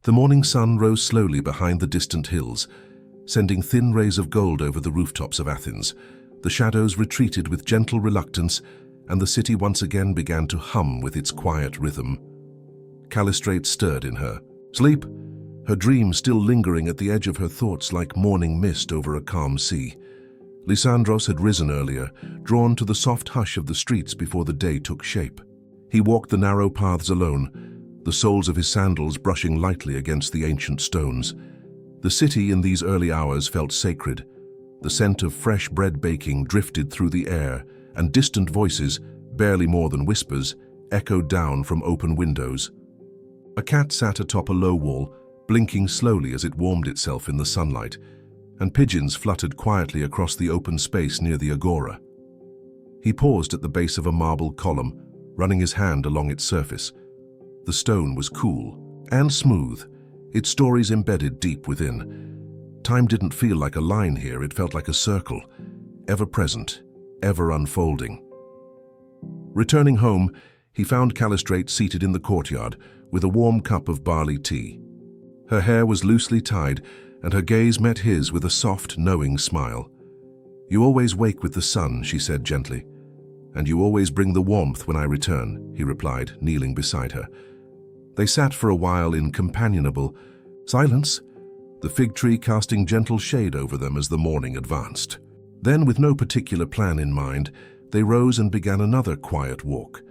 The morning sun rose slowly behind the distant hills, sending thin rays of gold over the rooftops of Athens. The shadows retreated with gentle reluctance, and the city once again began to hum with its quiet rhythm. Callistrate stirred in her. Sleep, her dream still lingering at the edge of her thoughts like morning mist over a calm sea. Lysandros had risen earlier, drawn to the soft hush of the streets before the day took shape. He walked the narrow paths alone, the soles of his sandals brushing lightly against the ancient stones. The city in these early hours felt sacred. The scent of fresh bread baking drifted through the air, and distant voices, barely more than whispers, echoed down from open windows. A cat sat atop a low wall, blinking slowly as it warmed itself in the sunlight, and pigeons fluttered quietly across the open space near the agora. He paused at the base of a marble column, running his hand along its surface. The stone was cool and smooth, its stories embedded deep within. Time didn't feel like a line here, it felt like a circle, ever present, ever unfolding. Returning home, he found Callistrate seated in the courtyard with a warm cup of barley tea. Her hair was loosely tied, and her gaze met his with a soft, knowing smile. "You always wake with the sun," she said gently. "And you always bring the warmth when I return," he replied, kneeling beside her. They sat for a while in companionable silence, the fig tree casting gentle shade over them as the morning advanced. Then, with no particular plan in mind, they rose and began another quiet walk,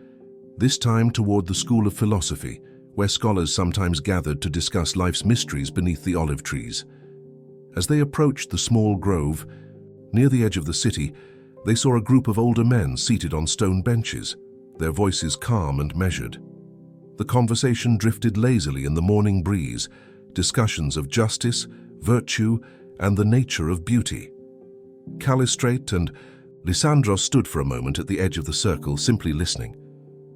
this time toward the School of Philosophy, where scholars sometimes gathered to discuss life's mysteries beneath the olive trees. As they approached the small grove, near the edge of the city, they saw a group of older men seated on stone benches, their voices calm and measured. The conversation drifted lazily in the morning breeze, discussions of justice, virtue, and the nature of beauty. Callistrate and Lysandros stood for a moment at the edge of the circle, simply listening.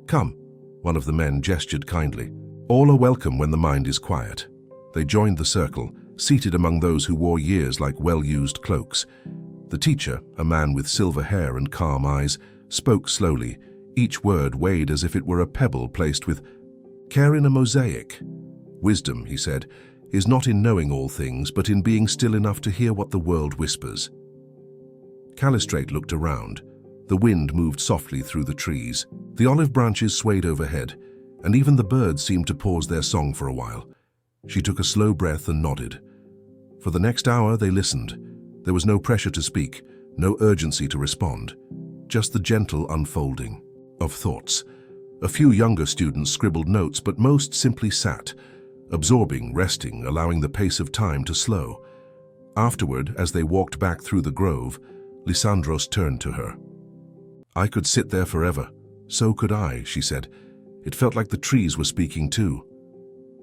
"Come," one of the men gestured kindly. "All are welcome when the mind is quiet." They joined the circle, seated among those who wore years like well-used cloaks. The teacher, a man with silver hair and calm eyes, spoke slowly, each word weighed as if it were a pebble placed with care in a mosaic. "Wisdom," he said, "is not in knowing all things, but in being still enough to hear what the world whispers." Callistrate looked around. The wind moved softly through the trees. The olive branches swayed overhead, and even the birds seemed to pause their song for a while. She took a slow breath and nodded. For the next hour they listened. There was no pressure to speak, no urgency to respond, just the gentle unfolding of thoughts. A few younger students scribbled notes, but most simply sat, absorbing, resting, allowing the pace of time to slow. Afterward, as they walked back through the grove, Lysandros turned to her. "I could sit there forever." "So could I," she said. It felt like the trees were speaking too.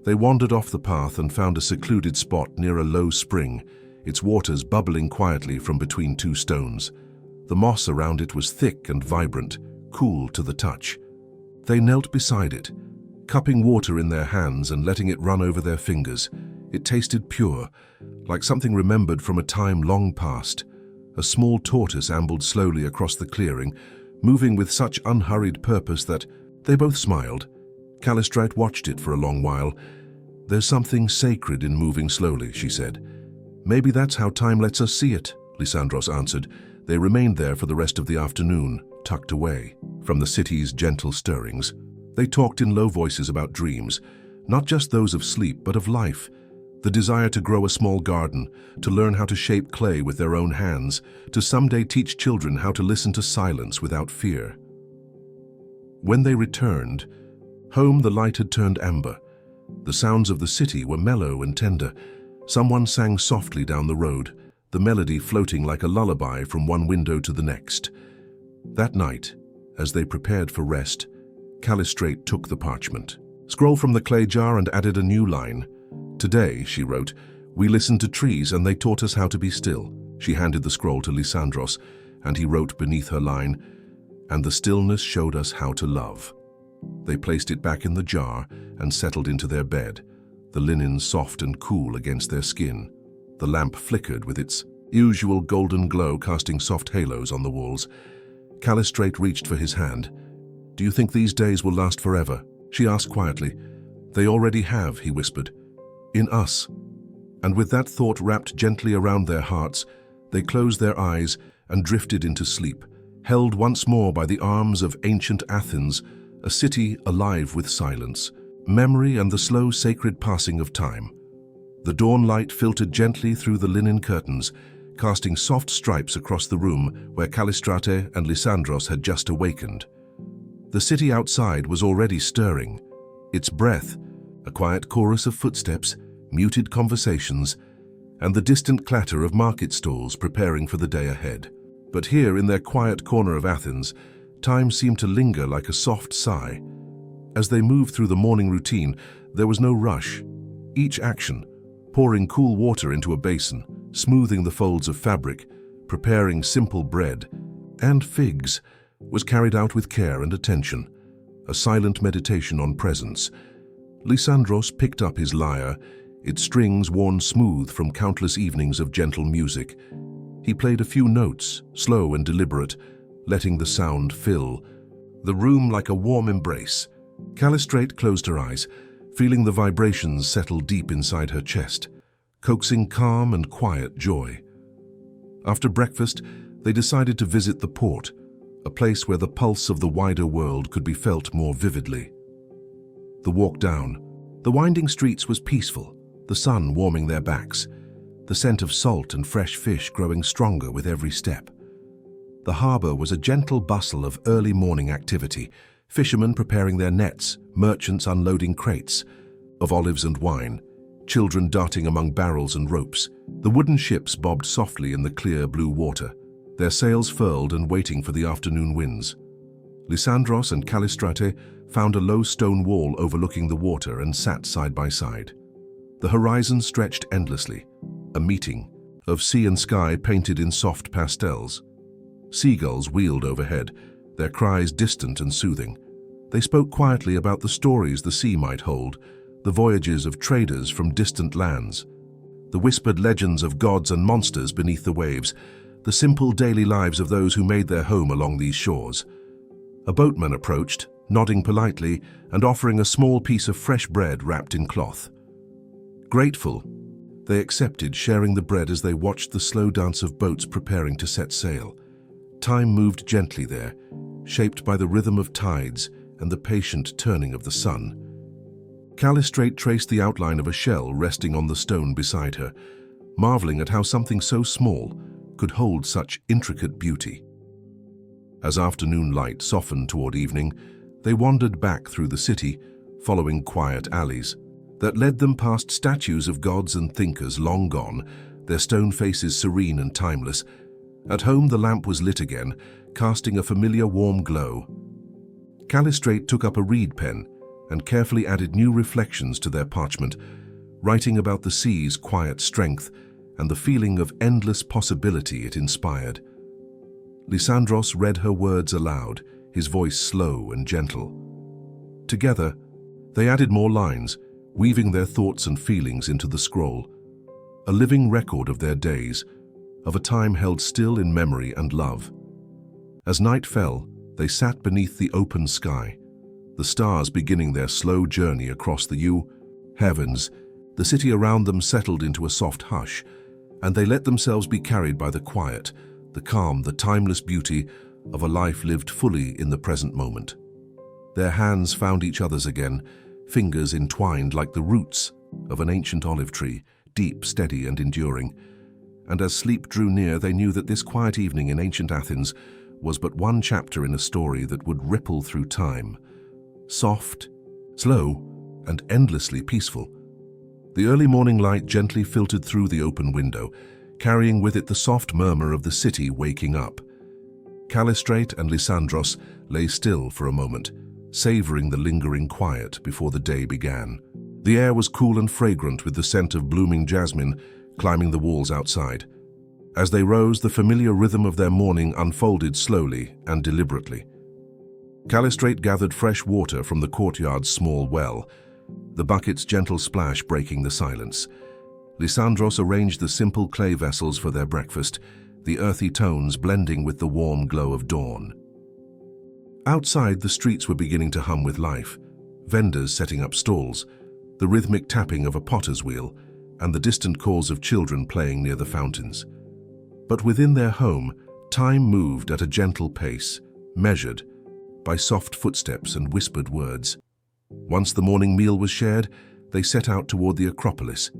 They wandered off the path and found a secluded spot near a low spring, its waters bubbling quietly from between two stones. The moss around it was thick and vibrant, cool to the touch. They knelt beside it, cupping water in their hands and letting it run over their fingers. It tasted pure, like something remembered from a time long past. A small tortoise ambled slowly across the clearing, moving with such unhurried purpose that they both smiled. Callistrate watched it for a long while. "There's something sacred in moving slowly," she said. "Maybe that's how time lets us see it," Lysandros answered. They remained there for the rest of the afternoon, tucked away from the city's gentle stirrings. They talked in low voices about dreams, not just those of sleep, but of life. The desire to grow a small garden, to learn how to shape clay with their own hands, to someday teach children how to listen to silence without fear. When they returned home, the light had turned amber. The sounds of the city were mellow and tender. Someone sang softly down the road, the melody floating like a lullaby from one window to the next. That night, as they prepared for rest, Callistrate took the parchment, scrolled from the clay jar and added a new line. "Today," she wrote, "we listened to trees and they taught us how to be still." She handed the scroll to Lysandros, and he wrote beneath her line, "And the stillness showed us how to love." They placed it back in the jar and settled into their bed, the linen soft and cool against their skin. The lamp flickered with its usual golden glow, casting soft halos on the walls. Callistrate reached for his hand. "Do you think these days will last forever?" she asked quietly. "They already have," he whispered. in us. And with that thought wrapped gently around their hearts, they closed their eyes and drifted into sleep, held once more by the arms of ancient Athens, a city alive with silence, memory, and the slow sacred passing of time. The dawn light filtered gently through the linen curtains, casting soft stripes across the room where Callistrate and Lysandros had just awakened. The city outside was already stirring. Its breath, a quiet chorus of footsteps, muted conversations, and the distant clatter of market stalls preparing for the day ahead. But here, in their quiet corner of Athens, time seemed to linger like a soft sigh. As they moved through the morning routine, there was no rush. Each action, pouring cool water into a basin, smoothing the folds of fabric, preparing simple bread and figs, was carried out with care and attention, a silent meditation on presence. Lysandros picked up his lyre, its strings worn smooth from countless evenings of gentle music. He played a few notes, slow and deliberate, letting the sound fill the room like a warm embrace. Callistrate closed her eyes, feeling the vibrations settle deep inside her chest, coaxing calm and quiet joy. After breakfast, they decided to visit the port, a place where the pulse of the wider world could be felt more vividly. The walk down the winding streets was peaceful, the sun warming their backs, the scent of salt and fresh fish growing stronger with every step. The harbor was a gentle bustle of early morning activity, fishermen preparing their nets, merchants unloading crates of olives and wine, children darting among barrels and ropes. The wooden ships bobbed softly in the clear blue water, their sails furled and waiting for the afternoon winds. Lysandros and Callistrate found a low stone wall overlooking the water and sat side by side. The horizon stretched endlessly, a meeting of sea and sky painted in soft pastels. Seagulls wheeled overhead, their cries distant and soothing. They spoke quietly about the stories the sea might hold, the voyages of traders from distant lands, the whispered legends of gods and monsters beneath the waves, the simple daily lives of those who made their home along these shores. A boatman approached, nodding politely and offering a small piece of fresh bread wrapped in cloth. Grateful, they accepted, sharing the bread as they watched the slow dance of boats preparing to set sail. Time moved gently there, shaped by the rhythm of tides and the patient turning of the sun. Callistrate traced the outline of a shell resting on the stone beside her, marveling at how something so small could hold such intricate beauty. As afternoon light softened toward evening, they wandered back through the city, following quiet alleys that led them past statues of gods and thinkers long gone, their stone faces serene and timeless. At home, the lamp was lit again, casting a familiar warm glow. Callistrate took up a reed pen and carefully added new reflections to their parchment, writing about the sea's quiet strength and the feeling of endless possibility it inspired. Lysandros read her words aloud, his voice slow and gentle. Together, they added more lines, weaving their thoughts and feelings into the scroll, a living record of their days, of a time held still in memory and love. As night fell, they sat beneath the open sky, the stars beginning their slow journey across the heavens. The city around them settled into a soft hush, and they let themselves be carried by the quiet, the calm, the timeless beauty of a life lived fully in the present moment. Their hands found each other's again, fingers entwined like the roots of an ancient olive tree, deep, steady, and enduring. And as sleep drew near, they knew that this quiet evening in ancient Athens was but one chapter in a story that would ripple through time, soft, slow, and endlessly peaceful. The early morning light gently filtered through the open window, carrying with it the soft murmur of the city waking up. Callistrate and Lysandros lay still for a moment, savoring the lingering quiet before the day began. The air was cool and fragrant with the scent of blooming jasmine climbing the walls outside. As they rose, the familiar rhythm of their morning unfolded slowly and deliberately. Callistrate gathered fresh water from the courtyard's small well, the bucket's gentle splash breaking the silence. Lysandros arranged the simple clay vessels for their breakfast, the earthy tones blending with the warm glow of dawn. Outside, the streets were beginning to hum with life, vendors setting up stalls, the rhythmic tapping of a potter's wheel, and the distant calls of children playing near the fountains. But within their home, time moved at a gentle pace, measured by soft footsteps and whispered words. Once the morning meal was shared, they set out toward the Acropolis,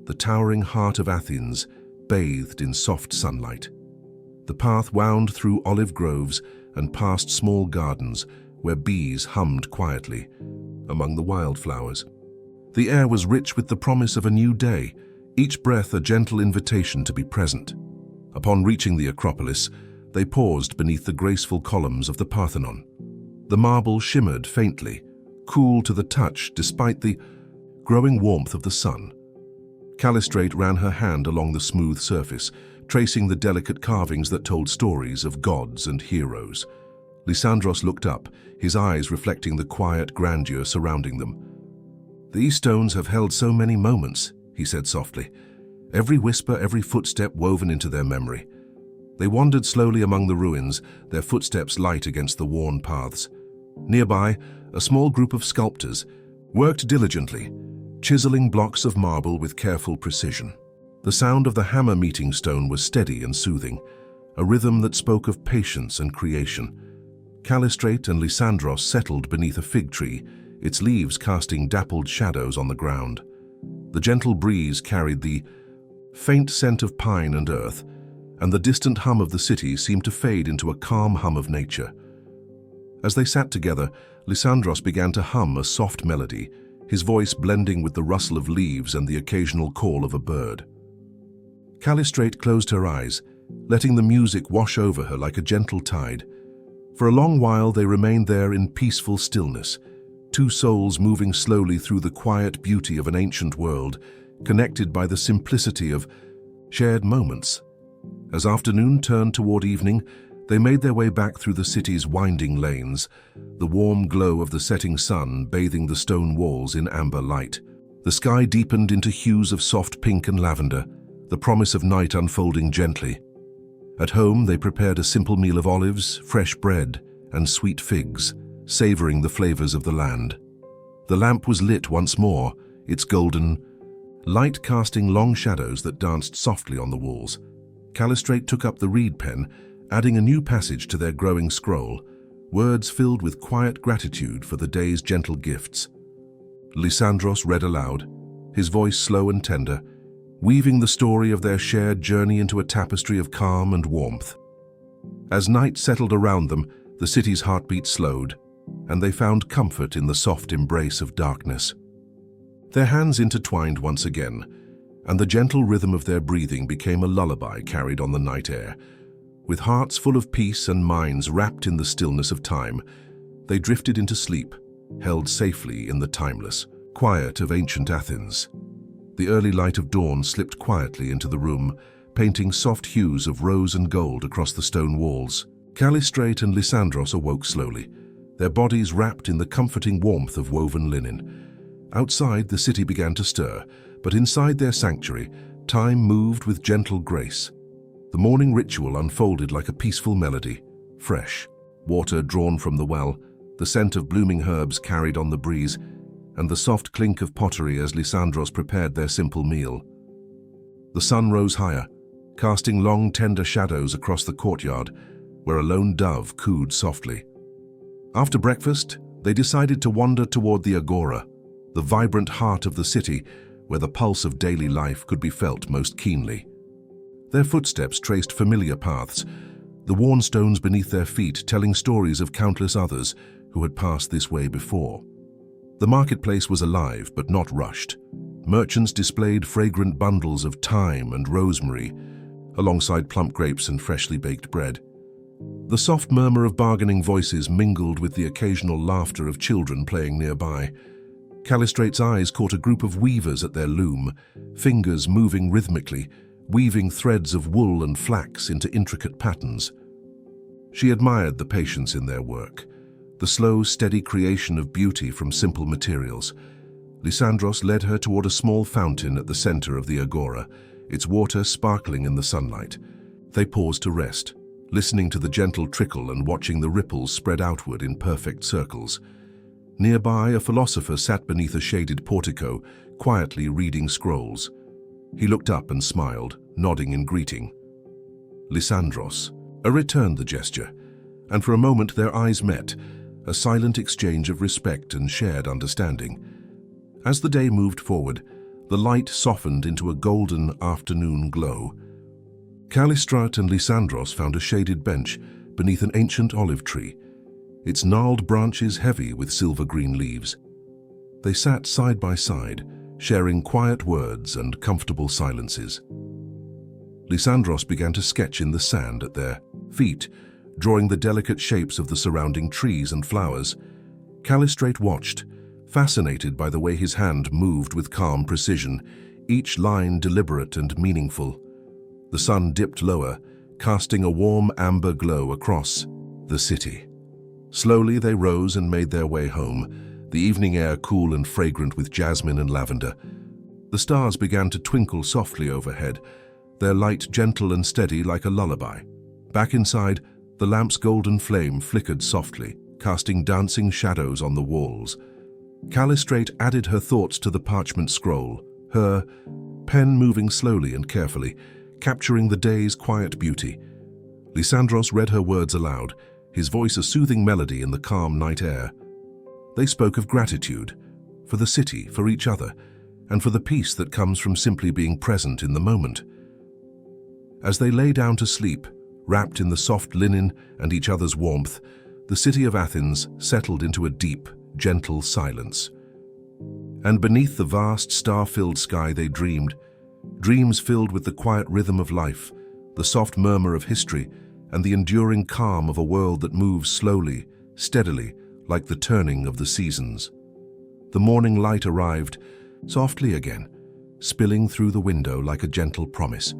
the towering heart of Athens, bathed in soft sunlight. The path wound through olive groves and past small gardens where bees hummed quietly among the wildflowers. The air was rich with the promise of a new day, each breath a gentle invitation to be present. Upon reaching the Acropolis, they paused beneath the graceful columns of the Parthenon. The marble shimmered faintly, cool to the touch despite the growing warmth of the sun. Callistrate ran her hand along the smooth surface, tracing the delicate carvings that told stories of gods and heroes. Lysandros looked up, his eyes reflecting the quiet grandeur surrounding them. "These stones have held so many moments," he said softly. Every whisper, every footstep woven into their memory. They wandered slowly among the ruins, their footsteps light against the worn paths. Nearby, a small group of sculptors worked diligently, chiseling blocks of marble with careful precision. The sound of the hammer meeting stone was steady and soothing, a rhythm that spoke of patience and creation. Callistrate and Lysandros settled beneath a fig tree, its leaves casting dappled shadows on the ground. The gentle breeze carried the faint scent of pine and earth, and the distant hum of the city seemed to fade into a calm hum of nature. As they sat together, Lysandros began to hum a soft melody, his voice blending with the rustle of leaves and the occasional call of a bird. Callistrate closed her eyes, letting the music wash over her like a gentle tide. For a long while they remained there in peaceful stillness, two souls moving slowly through the quiet beauty of an ancient world, connected by the simplicity of shared moments. As afternoon turned toward evening, they made their way back through the city's winding lanes, the warm glow of the setting sun bathing the stone walls in amber light. The sky deepened into hues of soft pink and lavender, the promise of night unfolding gently. At home, they prepared a simple meal of olives, fresh bread, and sweet figs, savoring the flavors of the land. The lamp was lit once more, its golden light casting long shadows that danced softly on the walls. Callistrate took up the reed pen, adding a new passage to their growing scroll, words filled with quiet gratitude for the day's gentle gifts. Lysandros read aloud, his voice slow and tender, weaving the story of their shared journey into a tapestry of calm and warmth. As night settled around them, the city's heartbeat slowed, and they found comfort in the soft embrace of darkness. Their hands intertwined once again, and the gentle rhythm of their breathing became a lullaby carried on the night air. With hearts full of peace and minds wrapped in the stillness of time, they drifted into sleep, held safely in the timeless quiet of ancient Athens. The early light of dawn slipped quietly into the room, painting soft hues of rose and gold across the stone walls. Callistrate and Lysandros awoke slowly, their bodies wrapped in the comforting warmth of woven linen. Outside, the city began to stir, but inside their sanctuary, time moved with gentle grace. The morning ritual unfolded like a peaceful melody, fresh, water drawn from the well, the scent of blooming herbs carried on the breeze, and the soft clink of pottery as Lysandros prepared their simple meal. The sun rose higher, casting long, tender shadows across the courtyard, where a lone dove cooed softly. After breakfast, they decided to wander toward the Agora, the vibrant heart of the city, where the pulse of daily life could be felt most keenly. Their footsteps traced familiar paths, the worn stones beneath their feet telling stories of countless others who had passed this way before. The marketplace was alive but not rushed. Merchants displayed fragrant bundles of thyme and rosemary, alongside plump grapes and freshly baked bread. The soft murmur of bargaining voices mingled with the occasional laughter of children playing nearby. Callistrate's eyes caught a group of weavers at their loom, fingers moving rhythmically, weaving threads of wool and flax into intricate patterns. She admired the patience in their work, the slow, steady creation of beauty from simple materials. Lysandros led her toward a small fountain at the center of the agora, its water sparkling in the sunlight. They paused to rest, listening to the gentle trickle and watching the ripples spread outward in perfect circles. Nearby, a philosopher sat beneath a shaded portico, quietly reading scrolls. He looked up and smiled, nodding in greeting. Lysandros returned the gesture, and for a moment their eyes met, a silent exchange of respect and shared understanding. As the day moved forward, the light softened into a golden afternoon glow. Kallistrat and Lysandros found a shaded bench beneath an ancient olive tree, its gnarled branches heavy with silver-green leaves. They sat side by side, sharing quiet words and comfortable silences. Lysandros began to sketch in the sand at their feet, drawing the delicate shapes of the surrounding trees and flowers. Kallistrat watched, fascinated by the way his hand moved with calm precision, each line deliberate and meaningful. The sun dipped lower, casting a warm amber glow across the city. Slowly they rose and made their way home, the evening air cool and fragrant with jasmine and lavender. The stars began to twinkle softly overhead, their light gentle and steady like a lullaby. Back inside, the lamp's golden flame flickered softly, casting dancing shadows on the walls. Kallistrat added her thoughts to the parchment scroll, her pen moving slowly and carefully, capturing the day's quiet beauty. Lysandros read her words aloud, his voice a soothing melody in the calm night air. They spoke of gratitude, for the city, for each other, and for the peace that comes from simply being present in the moment. As they lay down to sleep, wrapped in the soft linen and each other's warmth, the city of Athens settled into a deep, gentle silence. And beneath the vast, star-filled sky they dreamed, dreams filled with the quiet rhythm of life, the soft murmur of history, and the enduring calm of a world that moves slowly, steadily, like the turning of the seasons. The morning light arrived, softly again, spilling through the window like a gentle promise.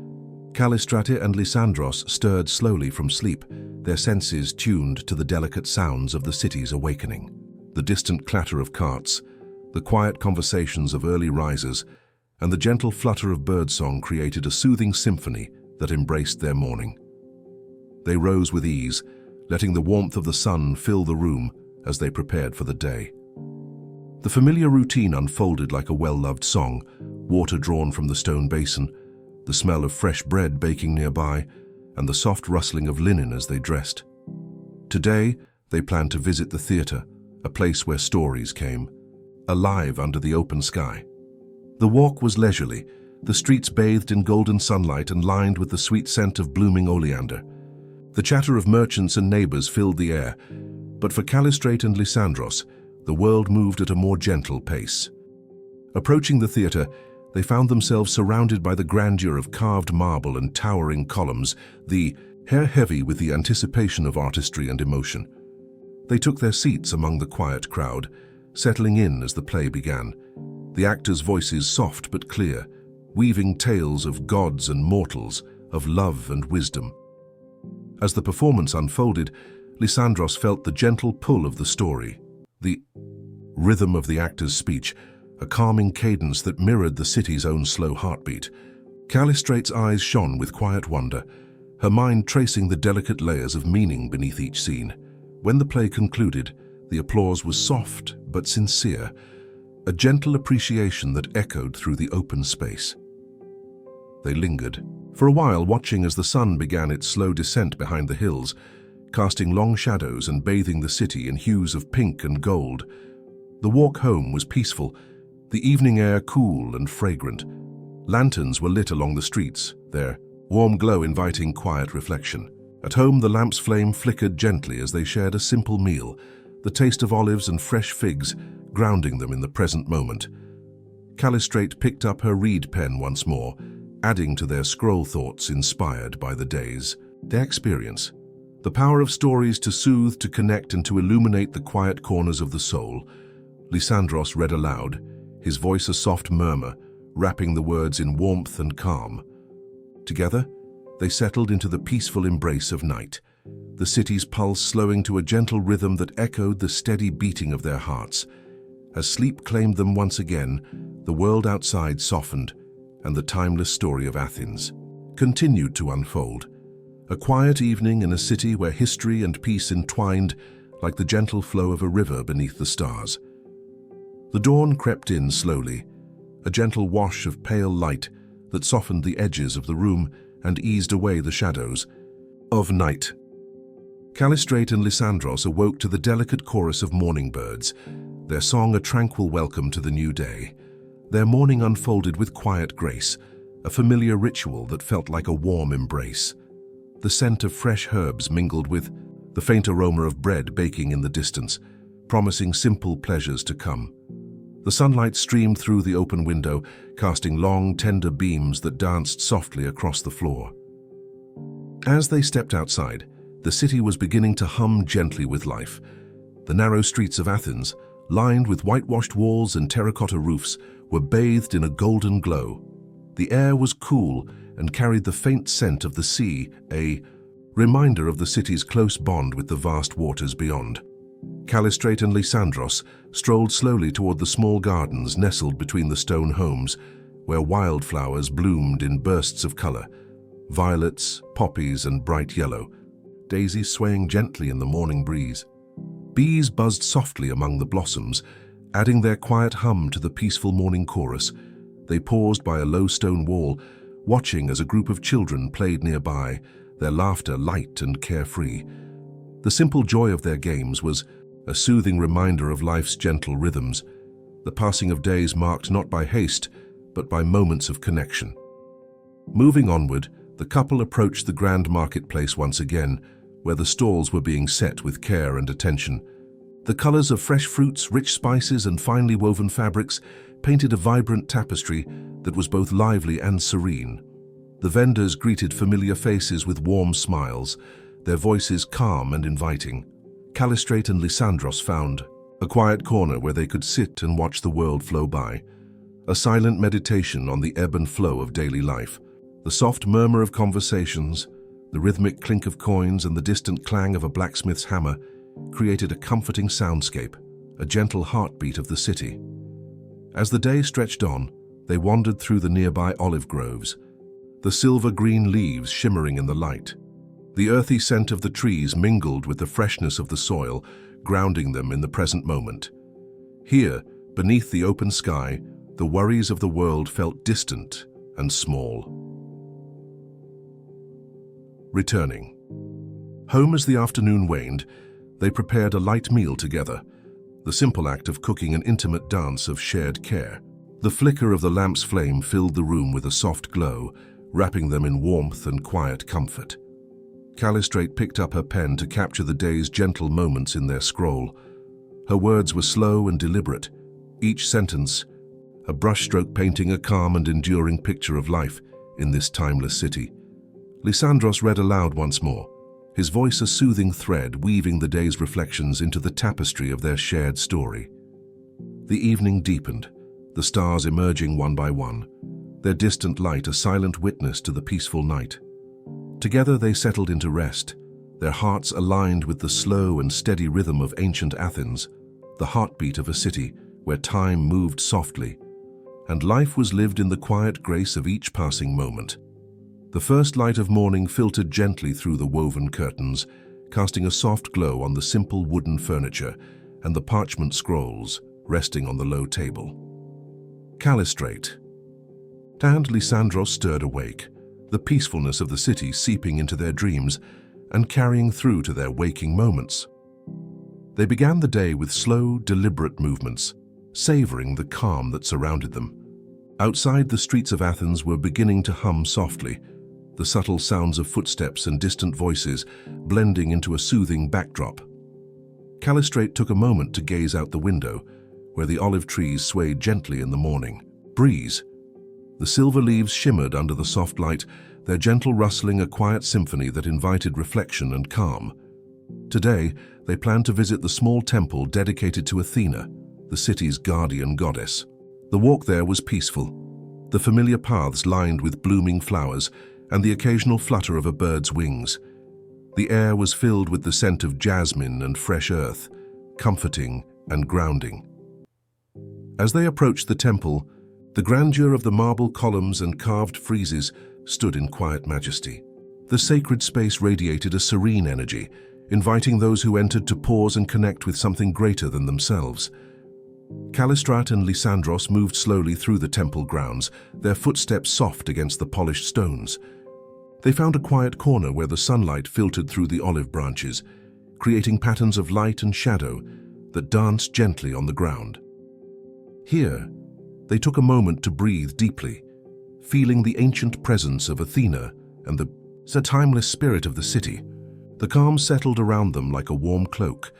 Kallistrat and Lysandros stirred slowly from sleep, their senses tuned to the delicate sounds of the city's awakening. The distant clatter of carts, the quiet conversations of early risers, and the gentle flutter of birdsong created a soothing symphony that embraced their morning. They rose with ease, letting the warmth of the sun fill the room as they prepared for the day. The familiar routine unfolded like a well-loved song, water drawn from the stone basin, the smell of fresh bread baking nearby, and the soft rustling of linen as they dressed. Today, they planned to visit the theatre, a place where stories came, alive under the open sky. The walk was leisurely, the streets bathed in golden sunlight and lined with the sweet scent of blooming oleander. The chatter of merchants and neighbors filled the air, but for Kallistrat and Lysandros, the world moved at a more gentle pace. Approaching the theatre, they found themselves surrounded by the grandeur of carved marble and towering columns, the air heavy with the anticipation of artistry and emotion. They took their seats among the quiet crowd, settling in as the play began, the actors' voices soft but clear, weaving tales of gods and mortals, of love and wisdom. As the performance unfolded, Lysandros felt the gentle pull of the story, the rhythm of the actor's speech, a calming cadence that mirrored the city's own slow heartbeat. Kallistrat's eyes shone with quiet wonder, her mind tracing the delicate layers of meaning beneath each scene. When the play concluded, the applause was soft but sincere, a gentle appreciation that echoed through the open space. They lingered, for a while watching as the sun began its slow descent behind the hills, casting long shadows and bathing the city in hues of pink and gold. The walk home was peaceful, the evening air cool and fragrant. Lanterns were lit along the streets, their warm glow inviting quiet reflection. At home, the lamp's flame flickered gently as they shared a simple meal, the taste of olives and fresh figs grounding them in the present moment. Kallistrat picked up her reed pen once more, adding to their scroll thoughts inspired by the day's experience. The power of stories to soothe, to connect, and to illuminate the quiet corners of the soul. Lysandros read aloud, his voice a soft murmur, wrapping the words in warmth and calm. Together, they settled into the peaceful embrace of night, the city's pulse slowing to a gentle rhythm that echoed the steady beating of their hearts. As sleep claimed them once again, the world outside softened, and the timeless story of Athens continued to unfold. A quiet evening in a city where history and peace entwined like the gentle flow of a river beneath the stars. The dawn crept in slowly, a gentle wash of pale light that softened the edges of the room and eased away the shadows of night. Callistrate and Lysandros awoke to the delicate chorus of morning birds, their song a tranquil welcome to the new day. Their morning unfolded with quiet grace, a familiar ritual that felt like a warm embrace. The scent of fresh herbs mingled with the faint aroma of bread baking in the distance, promising simple pleasures to come. The sunlight streamed through the open window, casting long, tender beams that danced softly across the floor. As they stepped outside, the city was beginning to hum gently with life. The narrow streets of Athens, lined with whitewashed walls and terracotta roofs, were bathed in a golden glow. The air was cool and carried the faint scent of the sea, a reminder of the city's close bond with the vast waters beyond. Callistrate and Lysandros strolled slowly toward the small gardens nestled between the stone homes, where wildflowers bloomed in bursts of color, violets, poppies, and bright yellow, daisies swaying gently in the morning breeze. Bees buzzed softly among the blossoms, adding their quiet hum to the peaceful morning chorus. They paused by a low stone wall, watching as a group of children played nearby, their laughter light and carefree. The simple joy of their games was a soothing reminder of life's gentle rhythms, the passing of days marked not by haste, but by moments of connection. Moving onward, the couple approached the grand marketplace once again, where the stalls were being set with care and attention. The colors of fresh fruits, rich spices, and finely woven fabrics painted a vibrant tapestry that was both lively and serene. The vendors greeted familiar faces with warm smiles, their voices calm and inviting. Callistrate and Lysandros found a quiet corner where they could sit and watch the world flow by, a silent meditation on the ebb and flow of daily life. The soft murmur of conversations, the rhythmic clink of coins, and the distant clang of a blacksmith's hammer created a comforting soundscape, a gentle heartbeat of the city. As the day stretched on, they wandered through the nearby olive groves, the silver-green leaves shimmering in the light. The earthy scent of the trees mingled with the freshness of the soil, grounding them in the present moment. Here, beneath the open sky, the worries of the world felt distant and small. Returning home as the afternoon waned, they prepared a light meal together, the simple act of cooking an intimate dance of shared care. The flicker of the lamp's flame filled the room with a soft glow, wrapping them in warmth and quiet comfort. Callistrate picked up her pen to capture the day's gentle moments in their scroll. Her words were slow and deliberate, each sentence a brushstroke painting a calm and enduring picture of life in this timeless city. Lysandros read aloud once more, his voice a soothing thread weaving the day's reflections into the tapestry of their shared story. The evening deepened, the stars emerging one by one, their distant light a silent witness to the peaceful night. Together they settled into rest, their hearts aligned with the slow and steady rhythm of ancient Athens, the heartbeat of a city where time moved softly, and life was lived in the quiet grace of each passing moment. The first light of morning filtered gently through the woven curtains, casting a soft glow on the simple wooden furniture and the parchment scrolls resting on the low table. Callistrate and Lysandros stirred awake, the peacefulness of the city seeping into their dreams and carrying through to their waking moments. They began the day with slow, deliberate movements, savoring the calm that surrounded them. Outside, the streets of Athens were beginning to hum softly, the subtle sounds of footsteps and distant voices blending into a soothing backdrop. Callistrate took a moment to gaze out the window, where the olive trees swayed gently in the morning breeze. The silver leaves shimmered under the soft light, their gentle rustling a quiet symphony that invited reflection and calm. Today, they planned to visit the small temple dedicated to Athena, the city's guardian goddess. The walk there was peaceful, the familiar paths lined with blooming flowers and the occasional flutter of a bird's wings. The air was filled with the scent of jasmine and fresh earth, comforting and grounding. As they approached the temple, the grandeur of the marble columns and carved friezes stood in quiet majesty. The sacred space radiated a serene energy, inviting those who entered to pause and connect with something greater than themselves. Calistrat and Lysandros moved slowly through the temple grounds, their footsteps soft against the polished stones. They found a quiet corner where the sunlight filtered through the olive branches, creating patterns of light and shadow that danced gently on the ground. Here, they took a moment to breathe deeply, feeling the ancient presence of Athena and the timeless spirit of the city. The calm settled around them like a warm cloak,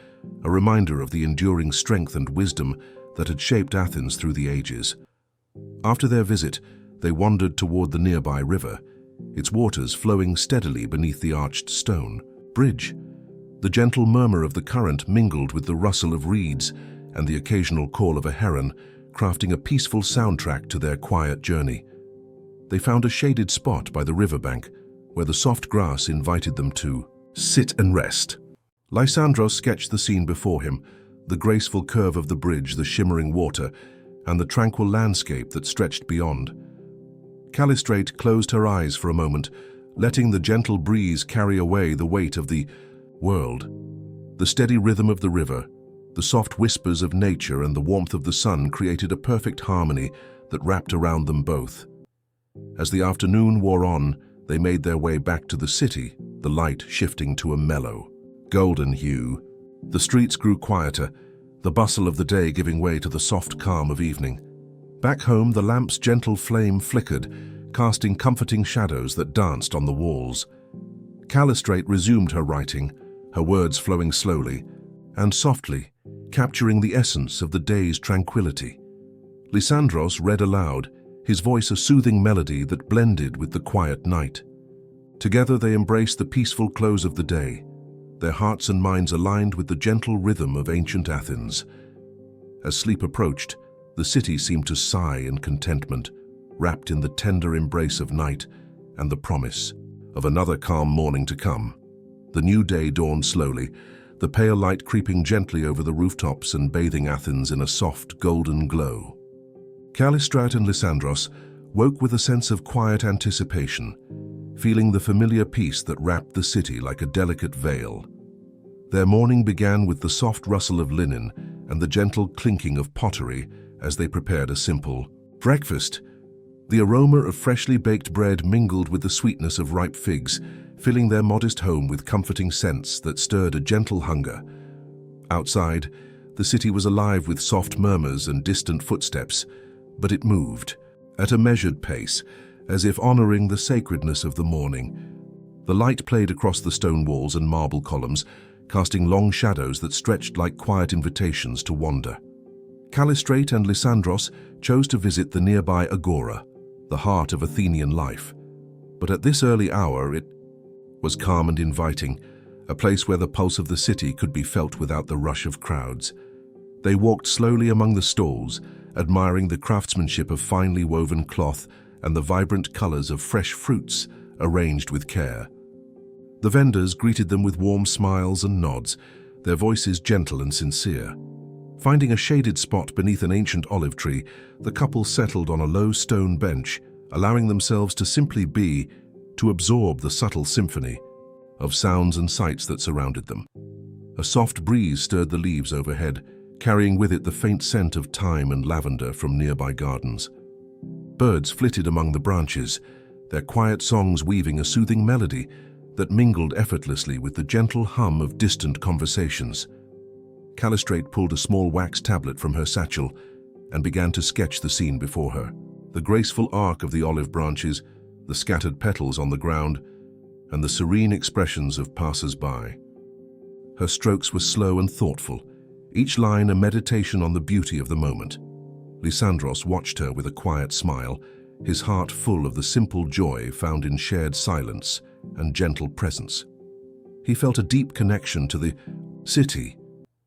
a reminder of the enduring strength and wisdom that had shaped Athens through the ages. After their visit, they wandered toward the nearby river, its waters flowing steadily beneath the arched stone bridge. The gentle murmur of the current mingled with the rustle of reeds and the occasional call of a heron, crafting a peaceful soundtrack to their quiet journey. They found a shaded spot by the riverbank, where the soft grass invited them to sit and rest. Lysandros sketched the scene before him, the graceful curve of the bridge, the shimmering water, and the tranquil landscape that stretched beyond. Callistrate closed her eyes for a moment, letting the gentle breeze carry away the weight of the world. The steady rhythm of the river, the soft whispers of nature, and the warmth of the sun created a perfect harmony that wrapped around them both. As the afternoon wore on, they made their way back to the city, the light shifting to a mellow, golden hue. The streets grew quieter, the bustle of the day giving way to the soft calm of evening. Back home, the lamp's gentle flame flickered, casting comforting shadows that danced on the walls. Callistrate resumed her writing, her words flowing slowly and softly, capturing the essence of the day's tranquility. Lysandros read aloud, his voice a soothing melody that blended with the quiet night. Together they embraced the peaceful close of the day, their hearts and minds aligned with the gentle rhythm of ancient Athens. As sleep approached, the city seemed to sigh in contentment, wrapped in the tender embrace of night and the promise of another calm morning to come. The new day dawned slowly, the pale light creeping gently over the rooftops and bathing Athens in a soft, golden glow. Calistrat and Lysandros woke with a sense of quiet anticipation, feeling the familiar peace that wrapped the city like a delicate veil. Their morning began with the soft rustle of linen and the gentle clinking of pottery as they prepared a simple breakfast. The aroma of freshly baked bread mingled with the sweetness of ripe figs, filling their modest home with comforting scents that stirred a gentle hunger. Outside, the city was alive with soft murmurs and distant footsteps, but it moved at a measured pace, as if honoring the sacredness of the morning. The light played across the stone walls and marble columns, casting long shadows that stretched like quiet invitations to wander. Callistrate and Lysandros chose to visit the nearby agora, the heart of Athenian life. But at this early hour, it was calm and inviting, a place where the pulse of the city could be felt without the rush of crowds. They walked slowly among the stalls, admiring the craftsmanship of finely woven cloth and the vibrant colors of fresh fruits arranged with care. The vendors greeted them with warm smiles and nods, their voices gentle and sincere. Finding a shaded spot beneath an ancient olive tree, the couple settled on a low stone bench, allowing themselves to simply be, to absorb the subtle symphony of sounds and sights that surrounded them. A soft breeze stirred the leaves overhead, carrying with it the faint scent of thyme and lavender from nearby gardens. Birds flitted among the branches, their quiet songs weaving a soothing melody that mingled effortlessly with the gentle hum of distant conversations. Callistrate pulled a small wax tablet from her satchel and began to sketch the scene before her. The graceful arc of the olive branches, the scattered petals on the ground, and the serene expressions of passers-by. Her strokes were slow and thoughtful, each line a meditation on the beauty of the moment. Lysandros watched her with a quiet smile, his heart full of the simple joy found in shared silence and gentle presence. He felt a deep connection to the city,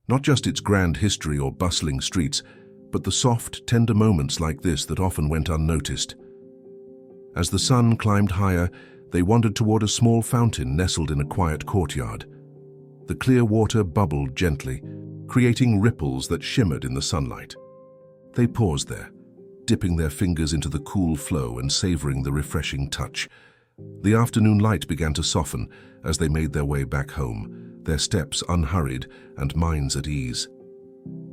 not just its grand history or bustling streets, but the soft, tender moments like this that often went unnoticed. As the sun climbed higher, they wandered toward a small fountain nestled in a quiet courtyard. The clear water bubbled gently, creating ripples that shimmered in the sunlight. They paused there, dipping their fingers into the cool flow and savoring the refreshing touch. The afternoon light began to soften as they made their way back home, their steps unhurried and minds at ease.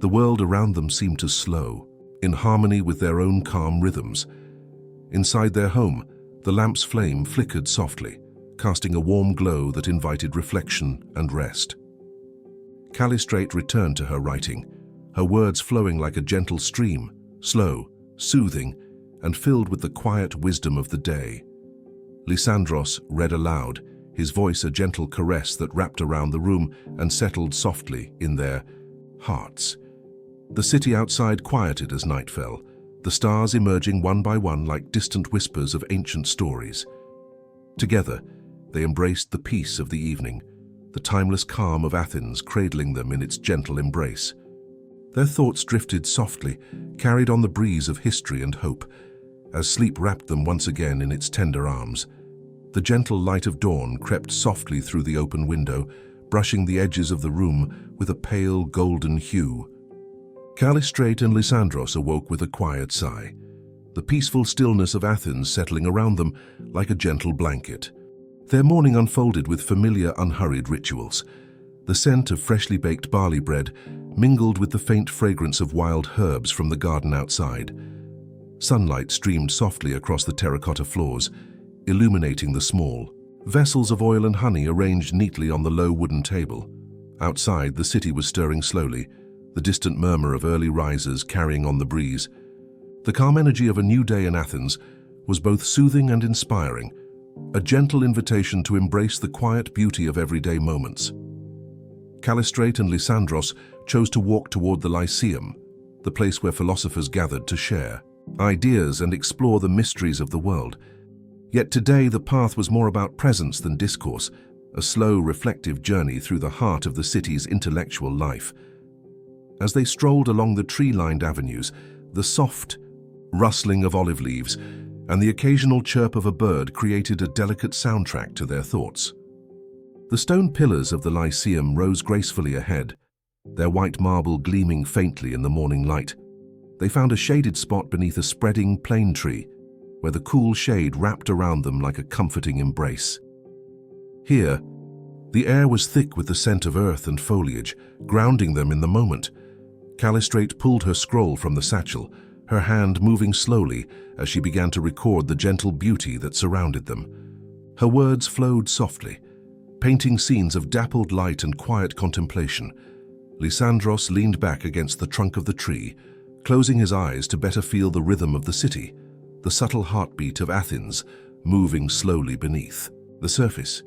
The world around them seemed to slow, in harmony with their own calm rhythms. Inside their home, the lamp's flame flickered softly, casting a warm glow that invited reflection and rest. Callistrate returned to her writing, her words flowing like a gentle stream, slow, soothing, and filled with the quiet wisdom of the day. Lysandros read aloud, his voice a gentle caress that wrapped around the room and settled softly in their hearts. The city outside quieted as night fell, the stars emerging one by one like distant whispers of ancient stories. Together, they embraced the peace of the evening, the timeless calm of Athens cradling them in its gentle embrace. Their thoughts drifted softly, carried on the breeze of history and hope, as sleep wrapped them once again in its tender arms. The gentle light of dawn crept softly through the open window, brushing the edges of the room with a pale golden hue. Callistrate and Lysandros awoke with a quiet sigh, the peaceful stillness of Athens settling around them like a gentle blanket. Their morning unfolded with familiar, unhurried rituals. The scent of freshly baked barley bread mingled with the faint fragrance of wild herbs from the garden outside. Sunlight streamed softly across the terracotta floors, illuminating the small vessels of oil and honey arranged neatly on the low wooden table. Outside, the city was stirring slowly, the distant murmur of early risers carrying on the breeze. The calm energy of a new day in Athens was both soothing and inspiring, a gentle invitation to embrace the quiet beauty of everyday moments. Callistrate and Lysandros chose to walk toward the Lyceum, the place where philosophers gathered to share ideas and explore the mysteries of the world. Yet today the path was more about presence than discourse, a slow, reflective journey through the heart of the city's intellectual life. As they strolled along the tree-lined avenues, the soft rustling of olive leaves and the occasional chirp of a bird created a delicate soundtrack to their thoughts. The stone pillars of the Lyceum rose gracefully ahead, their white marble gleaming faintly in the morning light. They found a shaded spot beneath a spreading plane tree, where the cool shade wrapped around them like a comforting embrace. Here, the air was thick with the scent of earth and foliage, grounding them in the moment. Callistrate pulled her scroll from the satchel, her hand moving slowly as she began to record the gentle beauty that surrounded them. Her words flowed softly, painting scenes of dappled light and quiet contemplation. Lysandros leaned back against the trunk of the tree, closing his eyes to better feel the rhythm of the city, the subtle heartbeat of Athens moving slowly beneath the surface.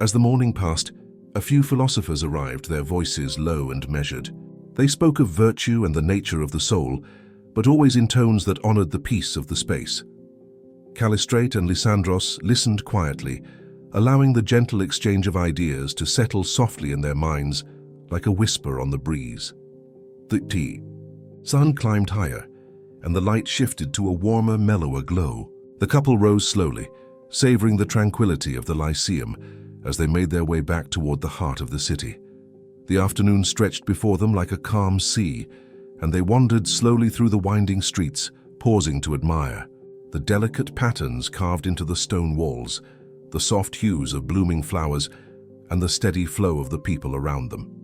As the morning passed, a few philosophers arrived, their voices low and measured. They spoke of virtue and the nature of the soul, but always in tones that honored the peace of the space. Callistrate and Lysandros listened quietly, allowing the gentle exchange of ideas to settle softly in their minds like a whisper on the breeze. The sun climbed higher, and the light shifted to a warmer, mellower glow. The couple rose slowly, savoring the tranquility of the Lyceum as they made their way back toward the heart of the city. The afternoon stretched before them like a calm sea, and they wandered slowly through the winding streets, pausing to admire the delicate patterns carved into the stone walls, the soft hues of blooming flowers, and the steady flow of the people around them.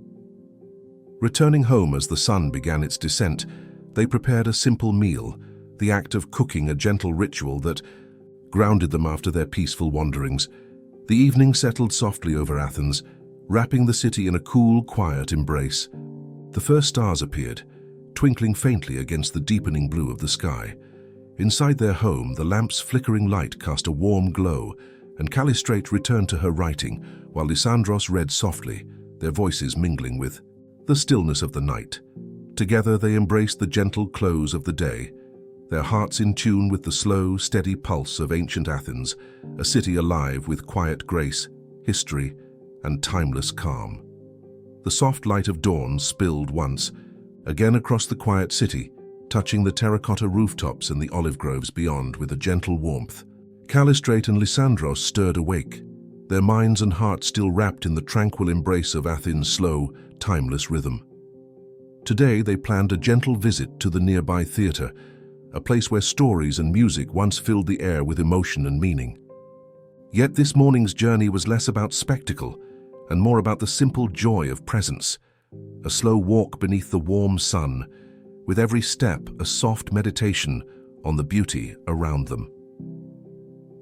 Returning home as the sun began its descent, they prepared a simple meal, the act of cooking a gentle ritual that grounded them after their peaceful wanderings. The evening settled softly over Athens, wrapping the city in a cool, quiet embrace. The first stars appeared, twinkling faintly against the deepening blue of the sky. Inside their home, the lamp's flickering light cast a warm glow, and Callistrate returned to her writing, while Lysandros read softly, their voices mingling with the stillness of the night. Together they embraced the gentle close of the day, their hearts in tune with the slow, steady pulse of ancient Athens, a city alive with quiet grace, history, and timeless calm. The soft light of dawn spilled once, again across the quiet city, touching the terracotta rooftops and the olive groves beyond with a gentle warmth. Callistrate and Lysandros stirred awake, their minds and hearts still wrapped in the tranquil embrace of Athens' slow, timeless rhythm. Today they planned a gentle visit to the nearby theater, a place where stories and music once filled the air with emotion and meaning. Yet this morning's journey was less about spectacle and more about the simple joy of presence, a slow walk beneath the warm sun, with every step a soft meditation on the beauty around them.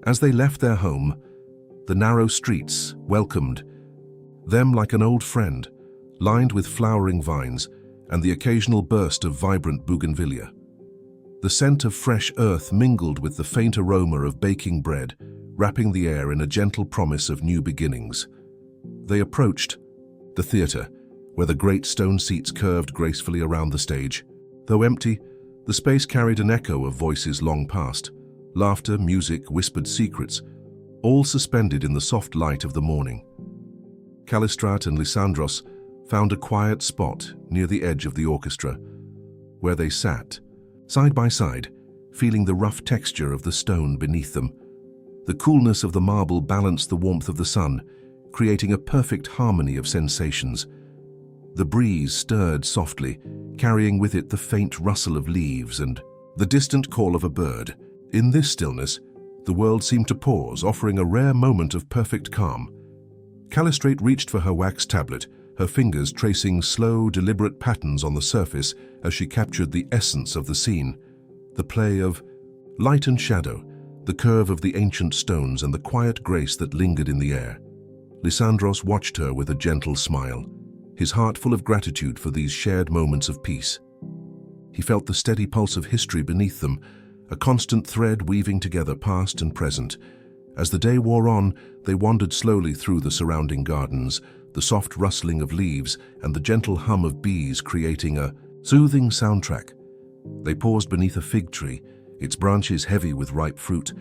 As they left their home, the narrow streets welcomed them like an old friend, lined with flowering vines and the occasional burst of vibrant bougainvillea. The scent of fresh earth mingled with the faint aroma of baking bread, wrapping the air in a gentle promise of new beginnings. They approached the theatre, where the great stone seats curved gracefully around the stage. Though empty, the space carried an echo of voices long past, laughter, music, whispered secrets, all suspended in the soft light of the morning. Calistrat and Lysandros found a quiet spot near the edge of the orchestra, where they sat, side by side, feeling the rough texture of the stone beneath them. The coolness of the marble balanced the warmth of the sun, creating a perfect harmony of sensations. The breeze stirred softly, carrying with it the faint rustle of leaves and the distant call of a bird. In this stillness, the world seemed to pause, offering a rare moment of perfect calm. Calistrat reached for her wax tablet, her fingers tracing slow, deliberate patterns on the surface as she captured the essence of the scene. The play of light and shadow, the curve of the ancient stones and the quiet grace that lingered in the air. Lysandros watched her with a gentle smile, his heart full of gratitude for these shared moments of peace. He felt the steady pulse of history beneath them, a constant thread weaving together past and present. As the day wore on, they wandered slowly through the surrounding gardens, the soft rustling of leaves and the gentle hum of bees creating a soothing soundtrack. They paused beneath a fig tree, its branches heavy with ripe fruit,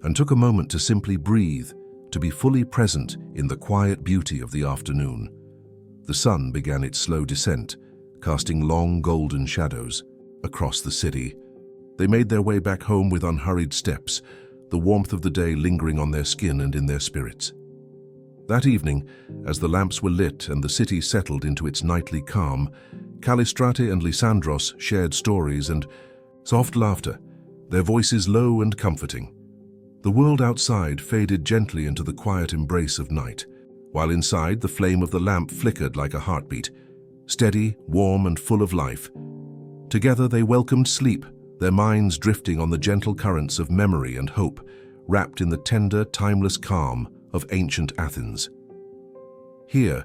and took a moment to simply breathe, to be fully present in the quiet beauty of the afternoon. The sun began its slow descent, casting long golden shadows across the city. They made their way back home with unhurried steps, the warmth of the day lingering on their skin and in their spirits. That evening, as the lamps were lit and the city settled into its nightly calm, Callistrate and Lysandros shared stories and soft laughter, their voices low and comforting. The world outside faded gently into the quiet embrace of night, while inside the flame of the lamp flickered like a heartbeat, steady, warm, and full of life. Together they welcomed sleep, their minds drifting on the gentle currents of memory and hope, wrapped in the tender, timeless calm of ancient Athens. Here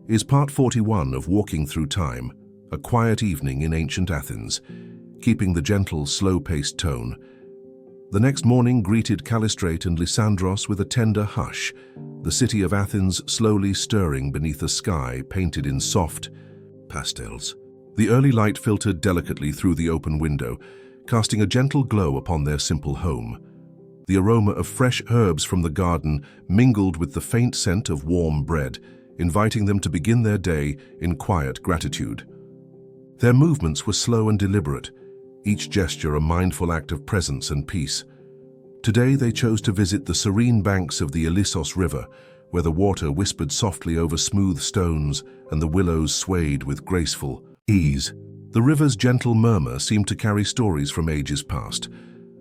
is part 41 of Walking Through Time, a quiet evening in ancient Athens, keeping the gentle, slow-paced tone. The next morning greeted Callistrate and Lysandros with a tender hush, the city of Athens slowly stirring beneath a sky painted in soft pastels. The early light filtered delicately through the open window, casting a gentle glow upon their simple home. The aroma of fresh herbs from the garden mingled with the faint scent of warm bread, inviting them to begin their day in quiet gratitude. Their movements were slow and deliberate, each gesture a mindful act of presence and peace. Today they chose to visit the serene banks of the Ilissos River, where the water whispered softly over smooth stones and the willows swayed with graceful ease. The river's gentle murmur seemed to carry stories from ages past,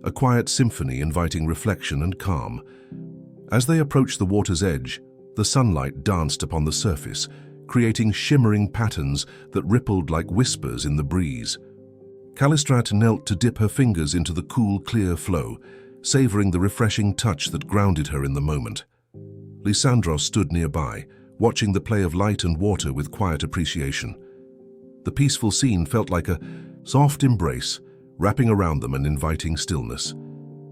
a quiet symphony inviting reflection and calm. As they approached the water's edge, the sunlight danced upon the surface, creating shimmering patterns that rippled like whispers in the breeze. Calistrat knelt to dip her fingers into the cool, clear flow, savoring the refreshing touch that grounded her in the moment. Lysandros stood nearby, watching the play of light and water with quiet appreciation. The peaceful scene felt like a soft embrace, wrapping around them and inviting stillness.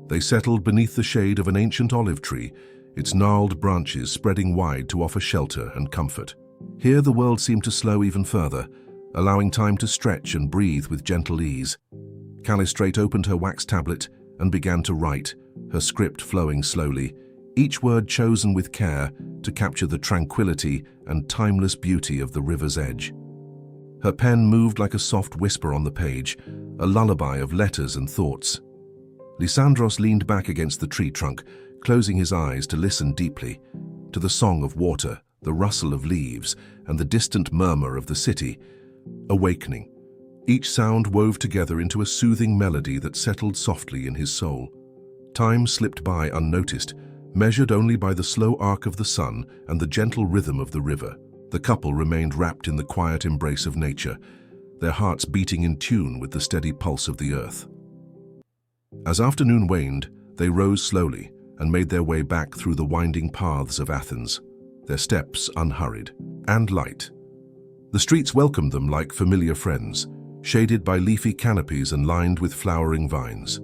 They settled beneath the shade of an ancient olive tree, its gnarled branches spreading wide to offer shelter and comfort. Here the world seemed to slow even further, allowing time to stretch and breathe with gentle ease. Callistrate opened her wax tablet and began to write, her script flowing slowly, each word chosen with care to capture the tranquility and timeless beauty of the river's edge. Her pen moved like a soft whisper on the page, a lullaby of letters and thoughts. Lysandros leaned back against the tree trunk, closing his eyes to listen deeply to the song of water, the rustle of leaves, and the distant murmur of the city. Awakening, each sound wove together into a soothing melody that settled softly in his soul. Time slipped by unnoticed, measured only by the slow arc of the sun and the gentle rhythm of the river. The couple remained wrapped in the quiet embrace of nature, their hearts beating in tune with the steady pulse of the earth. As afternoon waned, they rose slowly and made their way back through the winding paths of Athens, their steps unhurried and light. The streets welcomed them like familiar friends, shaded by leafy canopies and lined with flowering vines.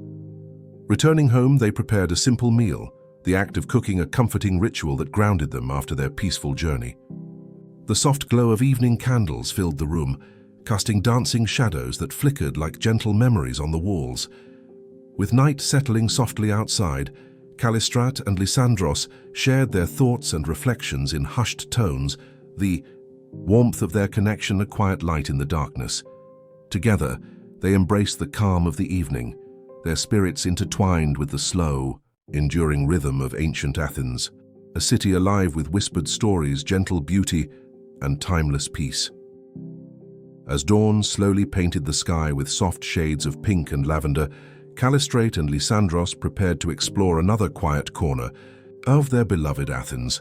Returning home, they prepared a simple meal, the act of cooking a comforting ritual that grounded them after their peaceful journey. The soft glow of evening candles filled the room, casting dancing shadows that flickered like gentle memories on the walls. With night settling softly outside, Callistrate and Lysandros shared their thoughts and reflections in hushed tones, the warmth of their connection a quiet light in the darkness. Together, they embraced the calm of the evening, their spirits intertwined with the slow, enduring rhythm of ancient Athens, a city alive with whispered stories, gentle beauty, and timeless peace. As dawn slowly painted the sky with soft shades of pink and lavender, Callistrate and Lysandros prepared to explore another quiet corner of their beloved Athens.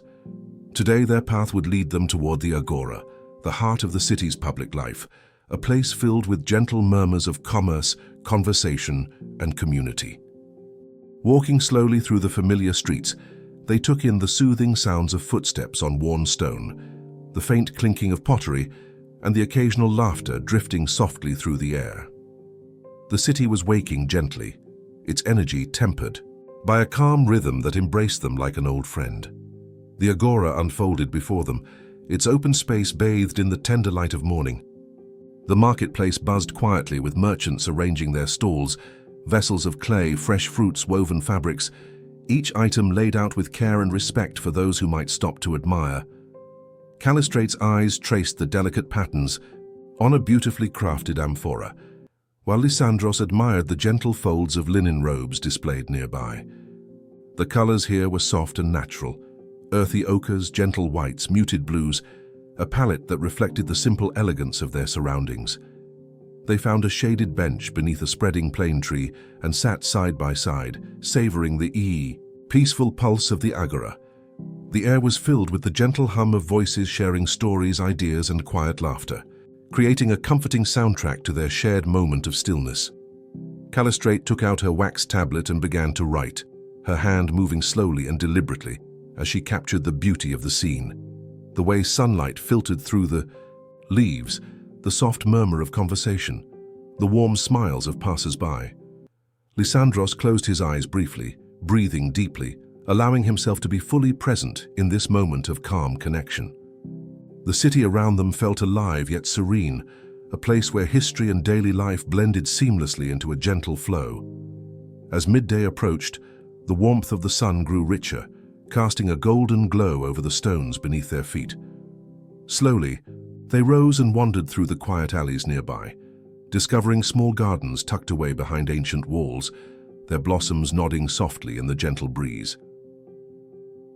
Today their path would lead them toward the Agora, the heart of the city's public life, a place filled with gentle murmurs of commerce, conversation, and community. Walking slowly through the familiar streets, they took in the soothing sounds of footsteps on worn stone, the faint clinking of pottery, and the occasional laughter drifting softly through the air. The city was waking gently, its energy tempered by a calm rhythm that embraced them like an old friend. The Agora unfolded before them, its open space bathed in the tender light of morning. The marketplace buzzed quietly with merchants arranging their stalls, vessels of clay, fresh fruits, woven fabrics, each item laid out with care and respect for those who might stop to admire. Callistrate's eyes traced the delicate patterns on a beautifully crafted amphora, while Lysandros admired the gentle folds of linen robes displayed nearby. The colors here were soft and natural, earthy ochres, gentle whites, muted blues, a palette that reflected the simple elegance of their surroundings. They found a shaded bench beneath a spreading plane tree and sat side by side, savoring the peaceful pulse of the Agora. The air was filled with the gentle hum of voices sharing stories, ideas, and quiet laughter, creating a comforting soundtrack to their shared moment of stillness. Callistrate took out her wax tablet and began to write, her hand moving slowly and deliberately as she captured the beauty of the scene. The way sunlight filtered through the leaves, the soft murmur of conversation, the warm smiles of passers-by. Lysandros closed his eyes briefly, breathing deeply, allowing himself to be fully present in this moment of calm connection. The city around them felt alive yet serene, a place where history and daily life blended seamlessly into a gentle flow. As midday approached, the warmth of the sun grew richer, casting a golden glow over the stones beneath their feet. Slowly, they rose and wandered through the quiet alleys nearby, discovering small gardens tucked away behind ancient walls, their blossoms nodding softly in the gentle breeze.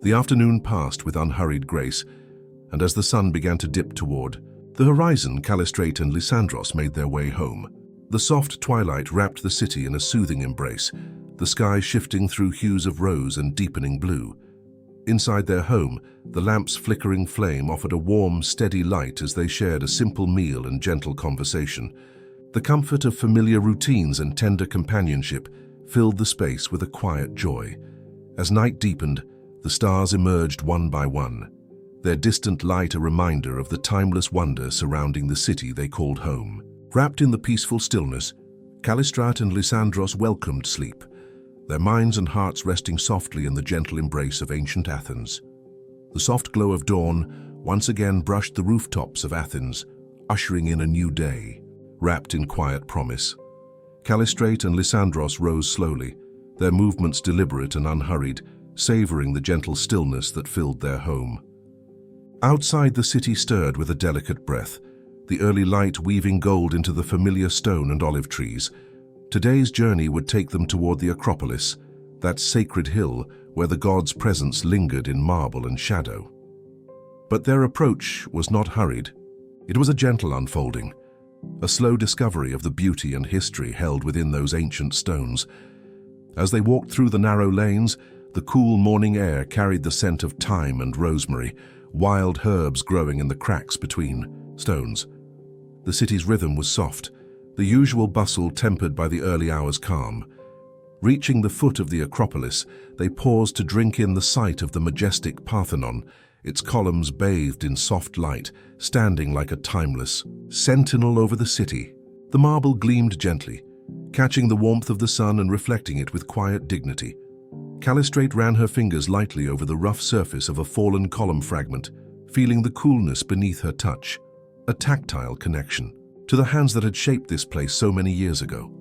The afternoon passed with unhurried grace, and as the sun began to dip toward the horizon, Callistrate and Lysandros made their way home. The soft twilight wrapped the city in a soothing embrace, the sky shifting through hues of rose and deepening blue. Inside their home, the lamp's flickering flame offered a warm, steady light as they shared a simple meal and gentle conversation. The comfort of familiar routines and tender companionship filled the space with a quiet joy. As night deepened, the stars emerged one by one, their distant light a reminder of the timeless wonder surrounding the city they called home. Wrapped in the peaceful stillness, Callistrate and Lysandros welcomed sleep, their minds and hearts resting softly in the gentle embrace of ancient Athens. The soft glow of dawn once again brushed the rooftops of Athens, ushering in a new day, wrapped in quiet promise. Callistrate and Lysandros rose slowly, their movements deliberate and unhurried, savoring the gentle stillness that filled their home. Outside, the city stirred with a delicate breath, the early light weaving gold into the familiar stone and olive trees. Today's journey would take them toward the Acropolis, that sacred hill where the gods' presence lingered in marble and shadow. But their approach was not hurried. It was a gentle unfolding, a slow discovery of the beauty and history held within those ancient stones. As they walked through the narrow lanes, the cool morning air carried the scent of thyme and rosemary, wild herbs growing in the cracks between stones. The city's rhythm was soft, the usual bustle tempered by the early hours' calm. Reaching the foot of the Acropolis, they paused to drink in the sight of the majestic Parthenon, its columns bathed in soft light, standing like a timeless sentinel over the city. The marble gleamed gently, catching the warmth of the sun and reflecting it with quiet dignity. Callistrate ran her fingers lightly over the rough surface of a fallen column fragment, feeling the coolness beneath her touch, a tactile connection to the hands that had shaped this place so many years ago.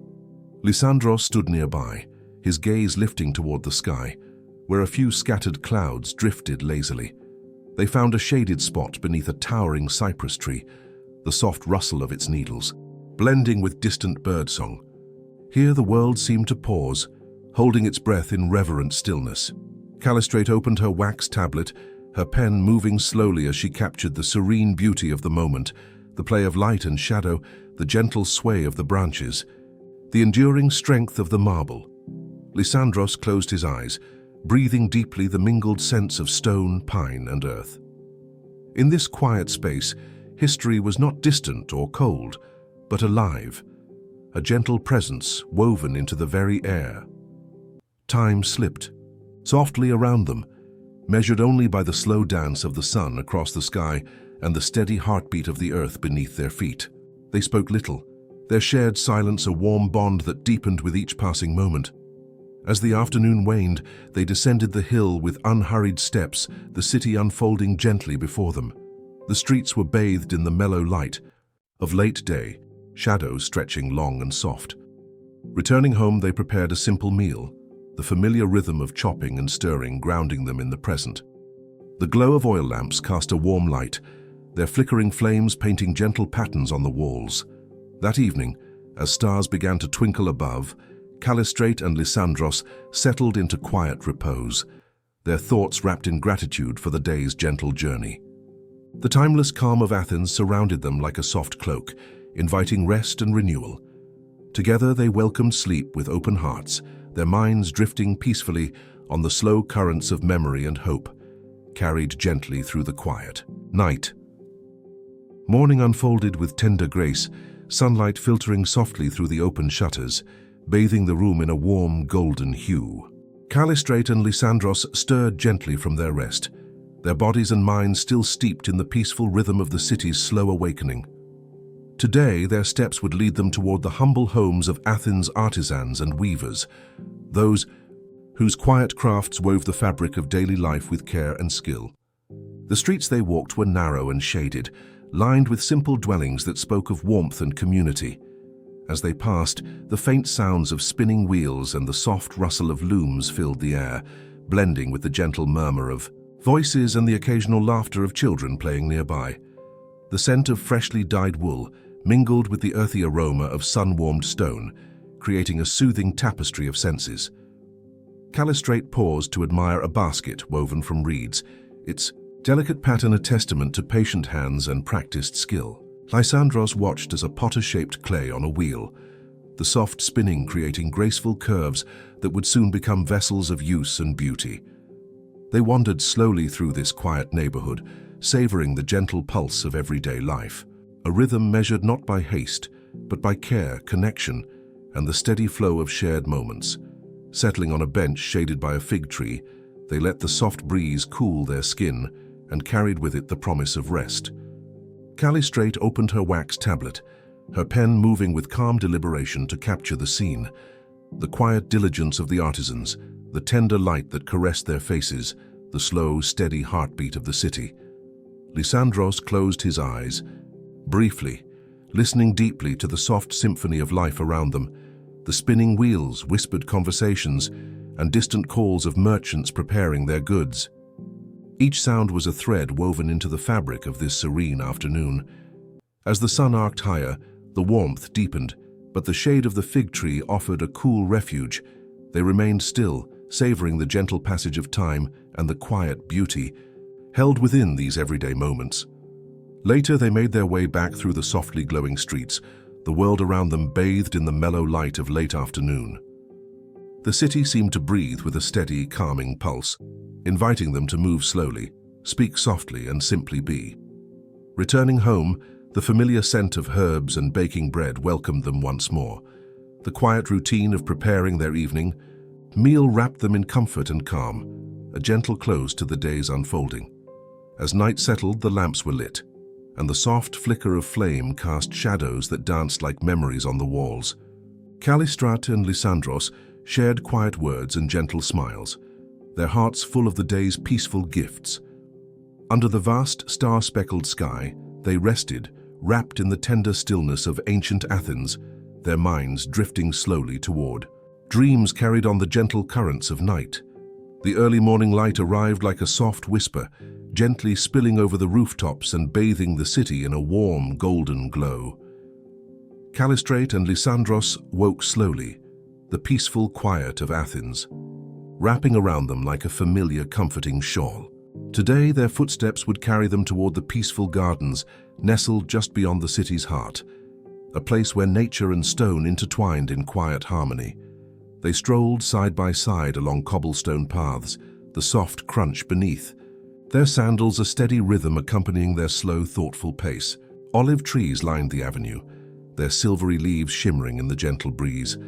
Lysandros stood nearby, his gaze lifting toward the sky, where a few scattered clouds drifted lazily. They found a shaded spot beneath a towering cypress tree, the soft rustle of its needles, blending with distant birdsong. Here the world seemed to pause, holding its breath in reverent stillness. Callistrate opened her wax tablet, her pen moving slowly as she captured the serene beauty of the moment, the play of light and shadow, the gentle sway of the branches, the enduring strength of the marble. Lysandros closed his eyes, breathing deeply the mingled scents of stone, pine, and earth. In this quiet space, history was not distant or cold, but alive, a gentle presence woven into the very air. Time slipped, softly around them, measured only by the slow dance of the sun across the sky and the steady heartbeat of the earth beneath their feet. They spoke little, their shared silence a warm bond that deepened with each passing moment. As the afternoon waned, they descended the hill with unhurried steps, the city unfolding gently before them. The streets were bathed in the mellow light of late day, shadows stretching long and soft. Returning home, they prepared a simple meal, the familiar rhythm of chopping and stirring grounding them in the present. The glow of oil lamps cast a warm light, their flickering flames painting gentle patterns on the walls. That evening, as stars began to twinkle above, Callistrate and Lysandros settled into quiet repose, their thoughts wrapped in gratitude for the day's gentle journey. The timeless calm of Athens surrounded them like a soft cloak, inviting rest and renewal. Together they welcomed sleep with open hearts, their minds drifting peacefully on the slow currents of memory and hope, carried gently through the quiet night. Morning unfolded with tender grace, sunlight filtering softly through the open shutters, bathing the room in a warm golden hue. Callistrate and Lysandros stirred gently from their rest, their bodies and minds still steeped in the peaceful rhythm of the city's slow awakening. Today, their steps would lead them toward the humble homes of Athens' artisans and weavers, those whose quiet crafts wove the fabric of daily life with care and skill. The streets they walked were narrow and shaded, lined with simple dwellings that spoke of warmth and community. As they passed, the faint sounds of spinning wheels and the soft rustle of looms filled the air, blending with the gentle murmur of voices and the occasional laughter of children playing nearby. The scent of freshly dyed wool mingled with the earthy aroma of sun-warmed stone, creating a soothing tapestry of senses. Callistrate paused to admire a basket woven from reeds, its delicate pattern a testament to patient hands and practiced skill. Lysandros watched as a potter-shaped clay on a wheel, the soft spinning creating graceful curves that would soon become vessels of use and beauty. They wandered slowly through this quiet neighborhood, savoring the gentle pulse of everyday life, a rhythm measured not by haste, but by care, connection, and the steady flow of shared moments. Settling on a bench shaded by a fig tree, they let the soft breeze cool their skin and carried with it the promise of rest. Callistrate opened her wax tablet, her pen moving with calm deliberation to capture the scene, the quiet diligence of the artisans, the tender light that caressed their faces, the slow, steady heartbeat of the city. Lysandros closed his eyes, briefly, listening deeply to the soft symphony of life around them, the spinning wheels, whispered conversations, and distant calls of merchants preparing their goods. Each sound was a thread woven into the fabric of this serene afternoon. As the sun arced higher, the warmth deepened, but the shade of the fig tree offered a cool refuge. They remained still, savoring the gentle passage of time and the quiet beauty held within these everyday moments. Later, they made their way back through the softly glowing streets, the world around them bathed in the mellow light of late afternoon. The city seemed to breathe with a steady, calming pulse, inviting them to move slowly, speak softly, and simply be. Returning home, the familiar scent of herbs and baking bread welcomed them once more. The quiet routine of preparing their evening meal wrapped them in comfort and calm, a gentle close to the day's unfolding. As night settled, the lamps were lit, and the soft flicker of flame cast shadows that danced like memories on the walls. Calistrat and Lysandros shared quiet words and gentle smiles, their hearts full of the day's peaceful gifts. Under the vast star-speckled sky, they rested, wrapped in the tender stillness of ancient Athens, their minds drifting slowly toward. Dreams carried on the gentle currents of night. The early morning light arrived like a soft whisper, gently spilling over the rooftops and bathing the city in a warm, golden glow. Callistrate and Lysandros woke slowly, the peaceful quiet of Athens, wrapping around them like a familiar, comforting shawl. Today, their footsteps would carry them toward the peaceful gardens nestled just beyond the city's heart, a place where nature and stone intertwined in quiet harmony. They strolled side by side along cobblestone paths, the soft crunch beneath, their sandals a steady rhythm accompanying their slow, thoughtful pace. Olive trees lined the avenue, their silvery leaves shimmering in the gentle breeze,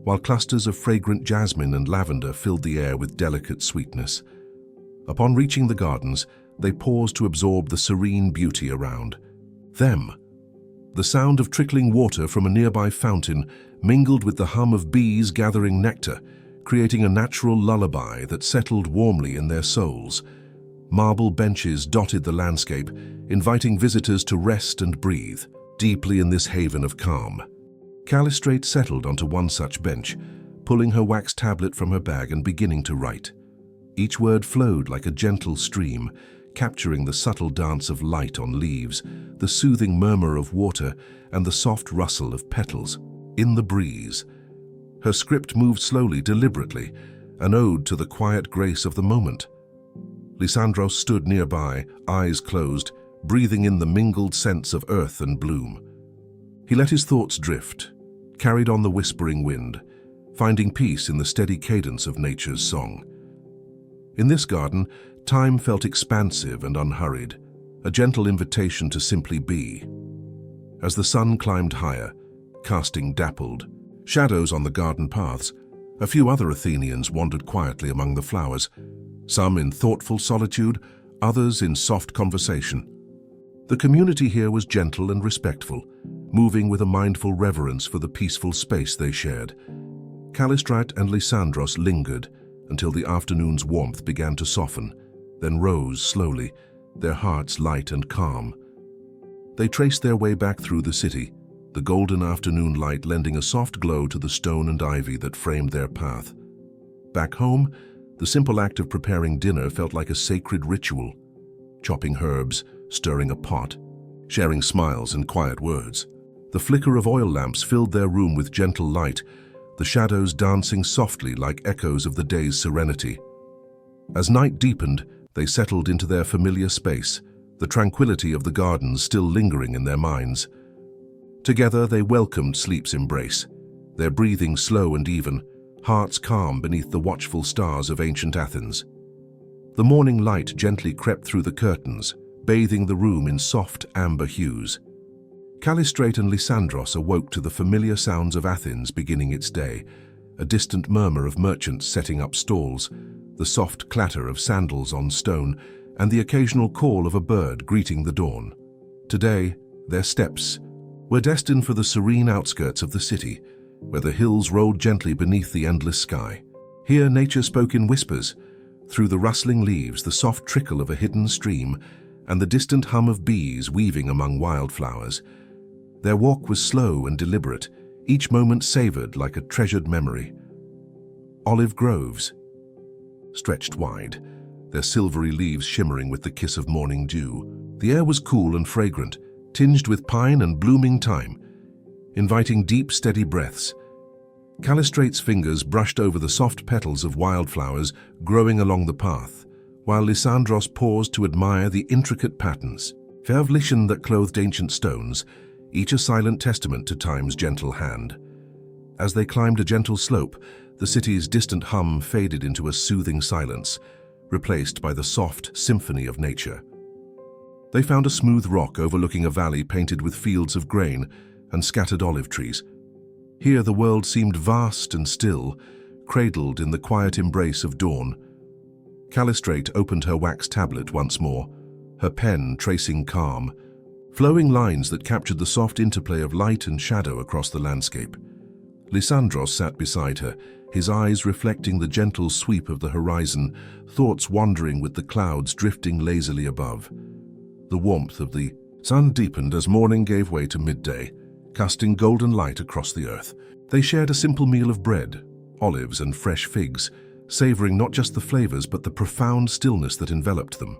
while clusters of fragrant jasmine and lavender filled the air with delicate sweetness. Upon reaching the gardens, they paused to absorb the serene beauty around them. The sound of trickling water from a nearby fountain mingled with the hum of bees gathering nectar, creating a natural lullaby that settled warmly in their souls. Marble benches dotted the landscape, inviting visitors to rest and breathe deeply in this haven of calm. Callistrate settled onto one such bench, pulling her wax tablet from her bag and beginning to write. Each word flowed like a gentle stream, capturing the subtle dance of light on leaves, the soothing murmur of water, and the soft rustle of petals in the breeze. Her script moved slowly, deliberately, an ode to the quiet grace of the moment. Lysandros stood nearby, eyes closed, breathing in the mingled scents of earth and bloom. He let his thoughts drift, carried on the whispering wind, finding peace in the steady cadence of nature's song. In this garden, time felt expansive and unhurried, a gentle invitation to simply be. As the sun climbed higher, casting dappled shadows on the garden paths, a few other Athenians wandered quietly among the flowers, some in thoughtful solitude, others in soft conversation. The community here was gentle and respectful, moving with a mindful reverence for the peaceful space they shared. Calistrat and Lysandros lingered until the afternoon's warmth began to soften, then rose slowly, their hearts light and calm. They traced their way back through the city, the golden afternoon light lending a soft glow to the stone and ivy that framed their path. Back home, the simple act of preparing dinner felt like a sacred ritual. Chopping herbs, stirring a pot, sharing smiles and quiet words. The flicker of oil lamps filled their room with gentle light, the shadows dancing softly like echoes of the day's serenity. As night deepened, they settled into their familiar space, the tranquility of the gardens still lingering in their minds. Together they welcomed sleep's embrace, their breathing slow and even, hearts calm beneath the watchful stars of ancient Athens. The morning light gently crept through the curtains, bathing the room in soft amber hues. Callistrate and Lysandros awoke to the familiar sounds of Athens beginning its day, a distant murmur of merchants setting up stalls, the soft clatter of sandals on stone, and the occasional call of a bird greeting the dawn. Today, their steps were destined for the serene outskirts of the city, where the hills rolled gently beneath the endless sky. Here nature spoke in whispers, through the rustling leaves, the soft trickle of a hidden stream, and the distant hum of bees weaving among wildflowers. Their walk was slow and deliberate, each moment savored like a treasured memory. Olive groves stretched wide, their silvery leaves shimmering with the kiss of morning dew. The air was cool and fragrant, tinged with pine and blooming thyme, inviting deep, steady breaths. Callistrate's fingers brushed over the soft petals of wildflowers growing along the path, while Lysandros paused to admire the intricate patterns, vervlichen that clothed ancient stones, each a silent testament to time's gentle hand. As they climbed a gentle slope, the city's distant hum faded into a soothing silence, replaced by the soft symphony of nature. They found a smooth rock overlooking a valley painted with fields of grain and scattered olive trees. Here the world seemed vast and still, cradled in the quiet embrace of dawn. Callistrate opened her wax tablet once more, her pen tracing calm, flowing lines that captured the soft interplay of light and shadow across the landscape. Lysandros sat beside her, his eyes reflecting the gentle sweep of the horizon, thoughts wandering with the clouds drifting lazily above. The warmth of the sun deepened as morning gave way to midday, casting golden light across the earth. They shared a simple meal of bread, olives and fresh figs, savoring not just the flavors but the profound stillness that enveloped them.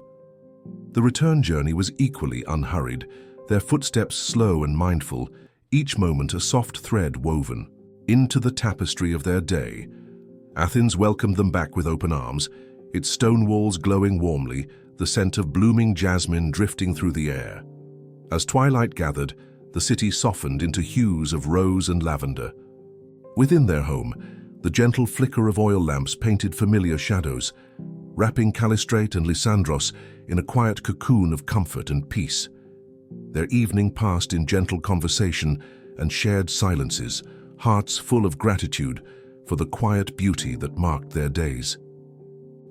The return journey was equally unhurried, their footsteps slow and mindful, each moment a soft thread woven into the tapestry of their day. Athens welcomed them back with open arms, its stone walls glowing warmly, the scent of blooming jasmine drifting through the air. As twilight gathered, the city softened into hues of rose and lavender. Within their home, the gentle flicker of oil lamps painted familiar shadows, wrapping Callistrate and Lysandros in a quiet cocoon of comfort and peace. Their evening passed in gentle conversation and shared silences, hearts full of gratitude for the quiet beauty that marked their days.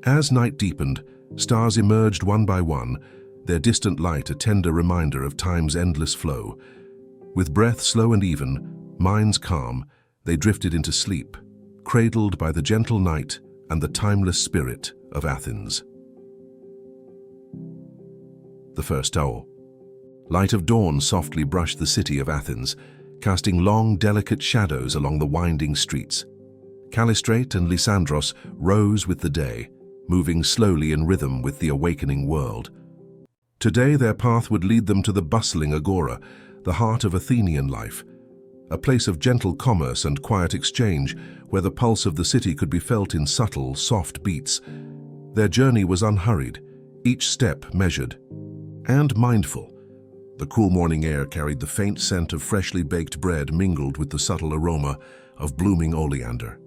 As night deepened, stars emerged one by one, their distant light a tender reminder of time's endless flow. With breath slow and even, minds calm, they drifted into sleep, cradled by the gentle night and the timeless spirit of Athens. The first hour. Light of dawn softly brushed the city of Athens, casting long, delicate shadows along the winding streets. Callistrate and Lysandros rose with the day, moving slowly in rhythm with the awakening world. Today their path would lead them to the bustling agora, the heart of Athenian life, a place of gentle commerce and quiet exchange where the pulse of the city could be felt in subtle, soft beats. Their journey was unhurried, each step measured and mindful. The cool morning air carried the faint scent of freshly baked bread mingled with the subtle aroma of blooming oleander.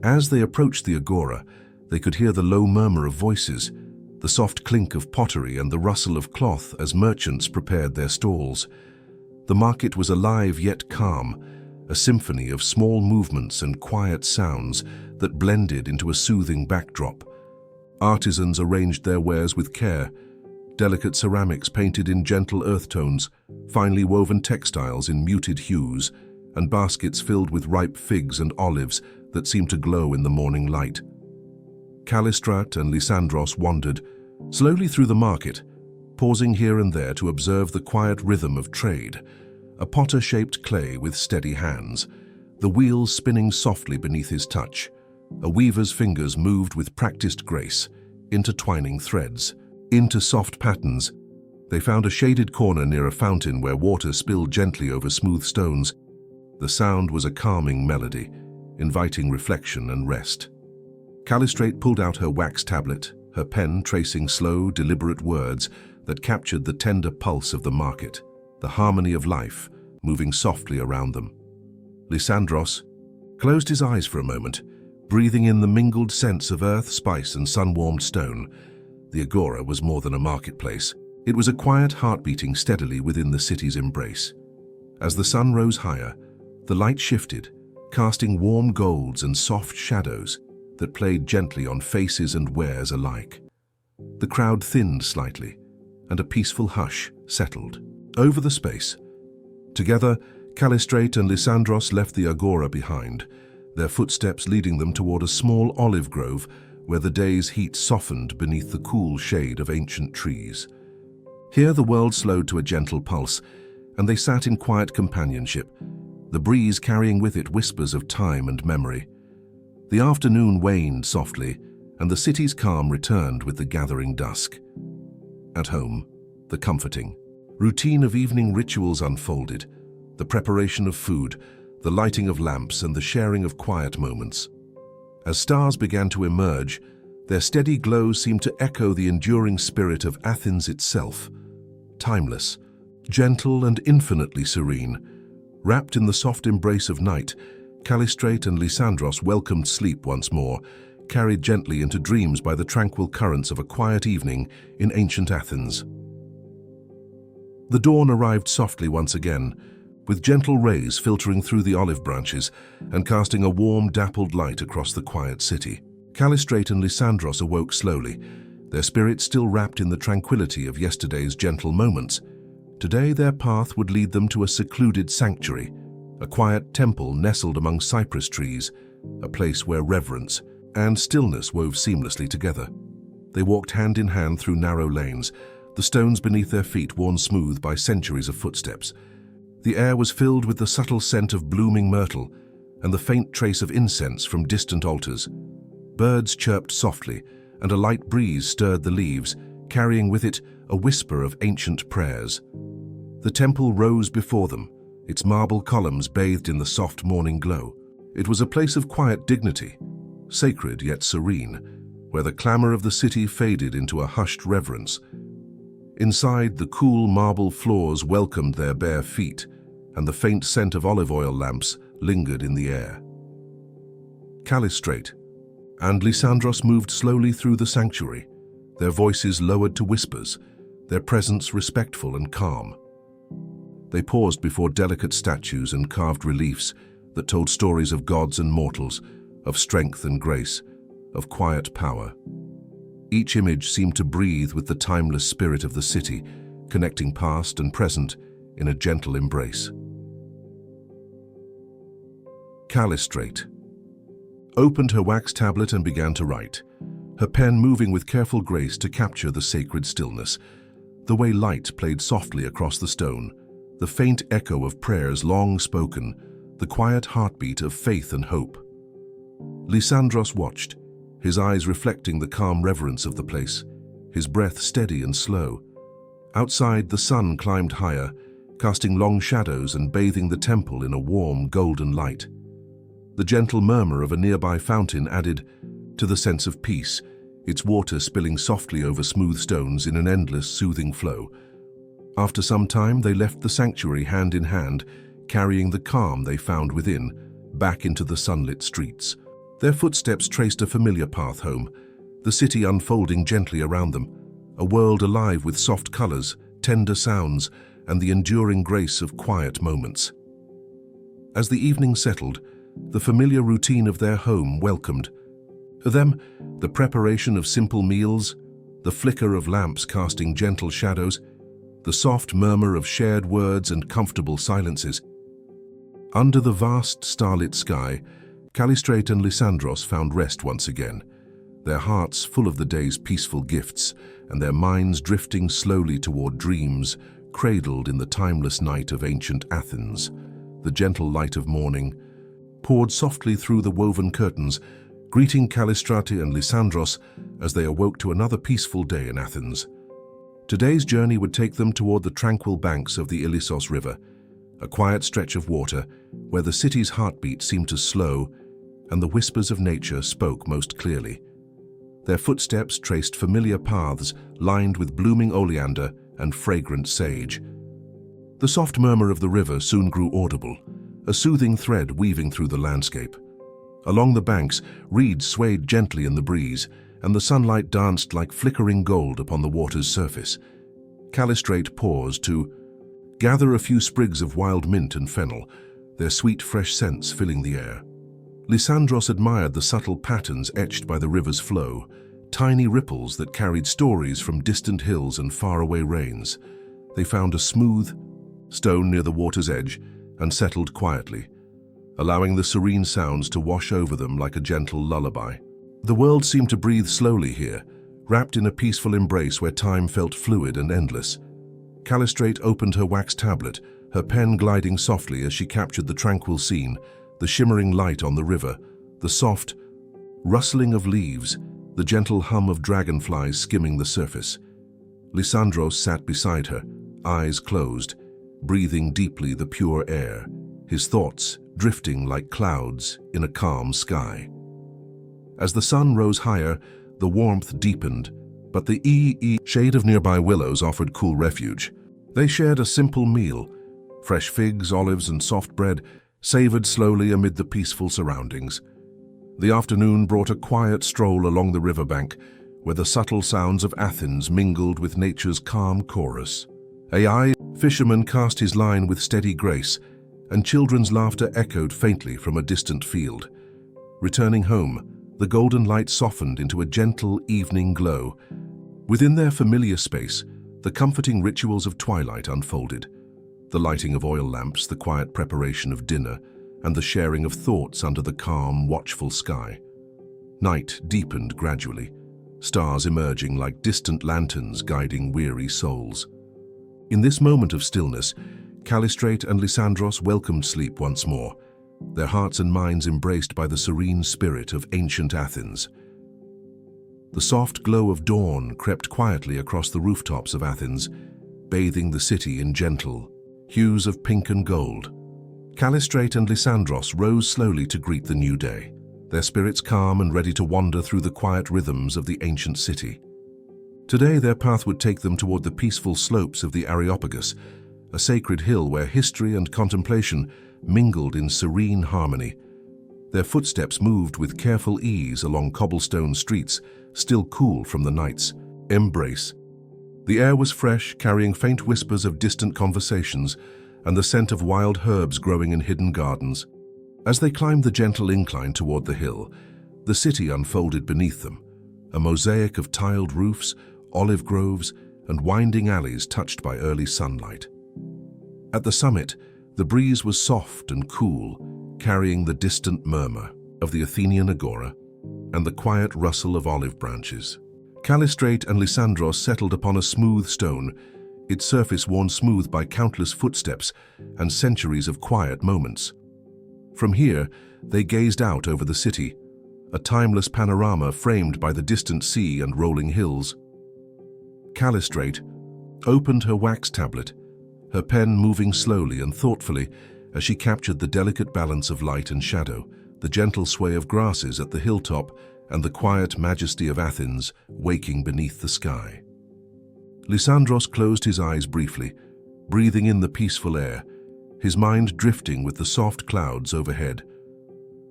As they approached the agora, they could hear the low murmur of voices, the soft clink of pottery and the rustle of cloth as merchants prepared their stalls. The market was alive yet calm, a symphony of small movements and quiet sounds that blended into a soothing backdrop. Artisans arranged their wares with care, delicate ceramics painted in gentle earth tones, finely woven textiles in muted hues, and baskets filled with ripe figs and olives that seemed to glow in the morning light. Callistrate and Lysandros wandered slowly through the market, pausing here and there to observe the quiet rhythm of trade. A potter shaped clay with steady hands, the wheels spinning softly beneath his touch. A weaver's fingers moved with practiced grace, intertwining threads into soft patterns. They found a shaded corner near a fountain where water spilled gently over smooth stones. The sound was a calming melody, inviting reflection and rest. Callistrate pulled out her wax tablet, her pen tracing slow, deliberate words that captured the tender pulse of the market, the harmony of life moving softly around them. Lysandros closed his eyes for a moment, breathing in the mingled scents of earth, spice, and sun-warmed stone. The agora was more than a marketplace. It was a quiet heart beating steadily within the city's embrace. As the sun rose higher, the light shifted, casting warm golds and soft shadows that played gently on faces and wares alike. The crowd thinned slightly, and a peaceful hush settled over the space. Together, Callistrate and Lysandros left the agora behind, their footsteps leading them toward a small olive grove where the day's heat softened beneath the cool shade of ancient trees. Here the world slowed to a gentle pulse, and they sat in quiet companionship, the breeze carrying with it whispers of time and memory. The afternoon waned softly, and the city's calm returned with the gathering dusk. At home, the comforting routine of evening rituals unfolded, the preparation of food, the lighting of lamps, and the sharing of quiet moments. As stars began to emerge, their steady glow seemed to echo the enduring spirit of Athens itself, timeless, gentle, and infinitely serene. Wrapped in the soft embrace of night, Callistrate and Lysandros welcomed sleep once more, carried gently into dreams by the tranquil currents of a quiet evening in ancient Athens. The dawn arrived softly once again, with gentle rays filtering through the olive branches and casting a warm, dappled light across the quiet city. Callistrate and Lysandros awoke slowly, their spirits still wrapped in the tranquility of yesterday's gentle moments. Today their path would lead them to a secluded sanctuary, a quiet temple nestled among cypress trees, a place where reverence and stillness wove seamlessly together. They walked hand in hand through narrow lanes, the stones beneath their feet worn smooth by centuries of footsteps. The air was filled with the subtle scent of blooming myrtle and the faint trace of incense from distant altars. Birds chirped softly, and a light breeze stirred the leaves, carrying with it a whisper of ancient prayers. The temple rose before them, its marble columns bathed in the soft morning glow. It was a place of quiet dignity, sacred yet serene, where the clamor of the city faded into a hushed reverence. Inside, the cool marble floors welcomed their bare feet, and the faint scent of olive oil lamps lingered in the air. Callistrate and Lysandros moved slowly through the sanctuary, their voices lowered to whispers, their presence respectful and calm. They paused before delicate statues and carved reliefs that told stories of gods and mortals, of strength and grace, of quiet power. Each image seemed to breathe with the timeless spirit of the city, connecting past and present in a gentle embrace. Callistrate opened her wax tablet and began to write, her pen moving with careful grace to capture the sacred stillness. The way light played softly across the stone, the faint echo of prayers long spoken, the quiet heartbeat of faith and hope. Lysandros watched, his eyes reflecting the calm reverence of the place, his breath steady and slow. Outside, the sun climbed higher, casting long shadows and bathing the temple in a warm, golden light. The gentle murmur of a nearby fountain added to the sense of peace, its water spilling softly over smooth stones in an endless, soothing flow. After some time, they left the sanctuary hand in hand, carrying the calm they found within, back into the sunlit streets. Their footsteps traced a familiar path home, the city unfolding gently around them, a world alive with soft colors, tender sounds, and the enduring grace of quiet moments. As the evening settled, the familiar routine of their home welcomed them, the preparation of simple meals, the flicker of lamps casting gentle shadows, the soft murmur of shared words and comfortable silences. Under the vast starlit sky, Callistrate and Lysandros found rest once again, their hearts full of the day's peaceful gifts and their minds drifting slowly toward dreams cradled in the timeless night of ancient Athens. The gentle light of morning poured softly through the woven curtains, greeting Callistrate and Lysandros as they awoke to another peaceful day in Athens. Today's journey would take them toward the tranquil banks of the Ilissos River, a quiet stretch of water where the city's heartbeat seemed to slow and the whispers of nature spoke most clearly. Their footsteps traced familiar paths lined with blooming oleander and fragrant sage. The soft murmur of the river soon grew audible, a soothing thread weaving through the landscape. Along the banks, reeds swayed gently in the breeze, and the sunlight danced like flickering gold upon the water's surface. Callistrate paused to gather a few sprigs of wild mint and fennel, their sweet, fresh scents filling the air. Lysandros admired the subtle patterns etched by the river's flow, tiny ripples that carried stories from distant hills and faraway rains. They found a smooth stone near the water's edge and settled quietly, allowing the serene sounds to wash over them like a gentle lullaby. The world seemed to breathe slowly here, wrapped in a peaceful embrace where time felt fluid and endless. Callistrate opened her wax tablet, her pen gliding softly as she captured the tranquil scene, the shimmering light on the river, the soft rustling of leaves, the gentle hum of dragonflies skimming the surface. Lysandros sat beside her, eyes closed, breathing deeply the pure air, his thoughts drifting like clouds in a calm sky. As the sun rose higher, the warmth deepened, but the shade of nearby willows offered cool refuge. They shared a simple meal, fresh figs, olives, and soft bread, savored slowly amid the peaceful surroundings. The afternoon brought a quiet stroll along the riverbank, where the subtle sounds of Athens mingled with nature's calm chorus. A fisherman cast his line with steady grace, and children's laughter echoed faintly from a distant field. Returning home, the golden light softened into a gentle evening glow. Within their familiar space, the comforting rituals of twilight unfolded. The lighting of oil lamps, the quiet preparation of dinner, and the sharing of thoughts under the calm, watchful sky. Night deepened gradually, stars emerging like distant lanterns guiding weary souls. In this moment of stillness, Callistrate and Lysandros welcomed sleep once more, their hearts and minds embraced by the serene spirit of ancient Athens. The soft glow of dawn crept quietly across the rooftops of Athens, bathing the city in gentle hues of pink and gold. Callistrate and Lysandros rose slowly to greet the new day, their spirits calm and ready to wander through the quiet rhythms of the ancient city. Today their path would take them toward the peaceful slopes of the Areopagus, a sacred hill where history and contemplation mingled in serene harmony. Their footsteps moved with careful ease along cobblestone streets, still cool from the night's embrace. The air was fresh, carrying faint whispers of distant conversations and the scent of wild herbs growing in hidden gardens. As they climbed the gentle incline toward the hill, the city unfolded beneath them, a mosaic of tiled roofs, olive groves, and winding alleys touched by early sunlight. At the summit, the breeze was soft and cool, carrying the distant murmur of the Athenian agora and the quiet rustle of olive branches. Callistrate and Lysandros settled upon a smooth stone, its surface worn smooth by countless footsteps and centuries of quiet moments. From here, they gazed out over the city, a timeless panorama framed by the distant sea and rolling hills. Callistrate opened her wax tablet, her pen moving slowly and thoughtfully as she captured the delicate balance of light and shadow, the gentle sway of grasses at the hilltop, and the quiet majesty of Athens waking beneath the sky. Lysandros closed his eyes briefly, breathing in the peaceful air, his mind drifting with the soft clouds overhead.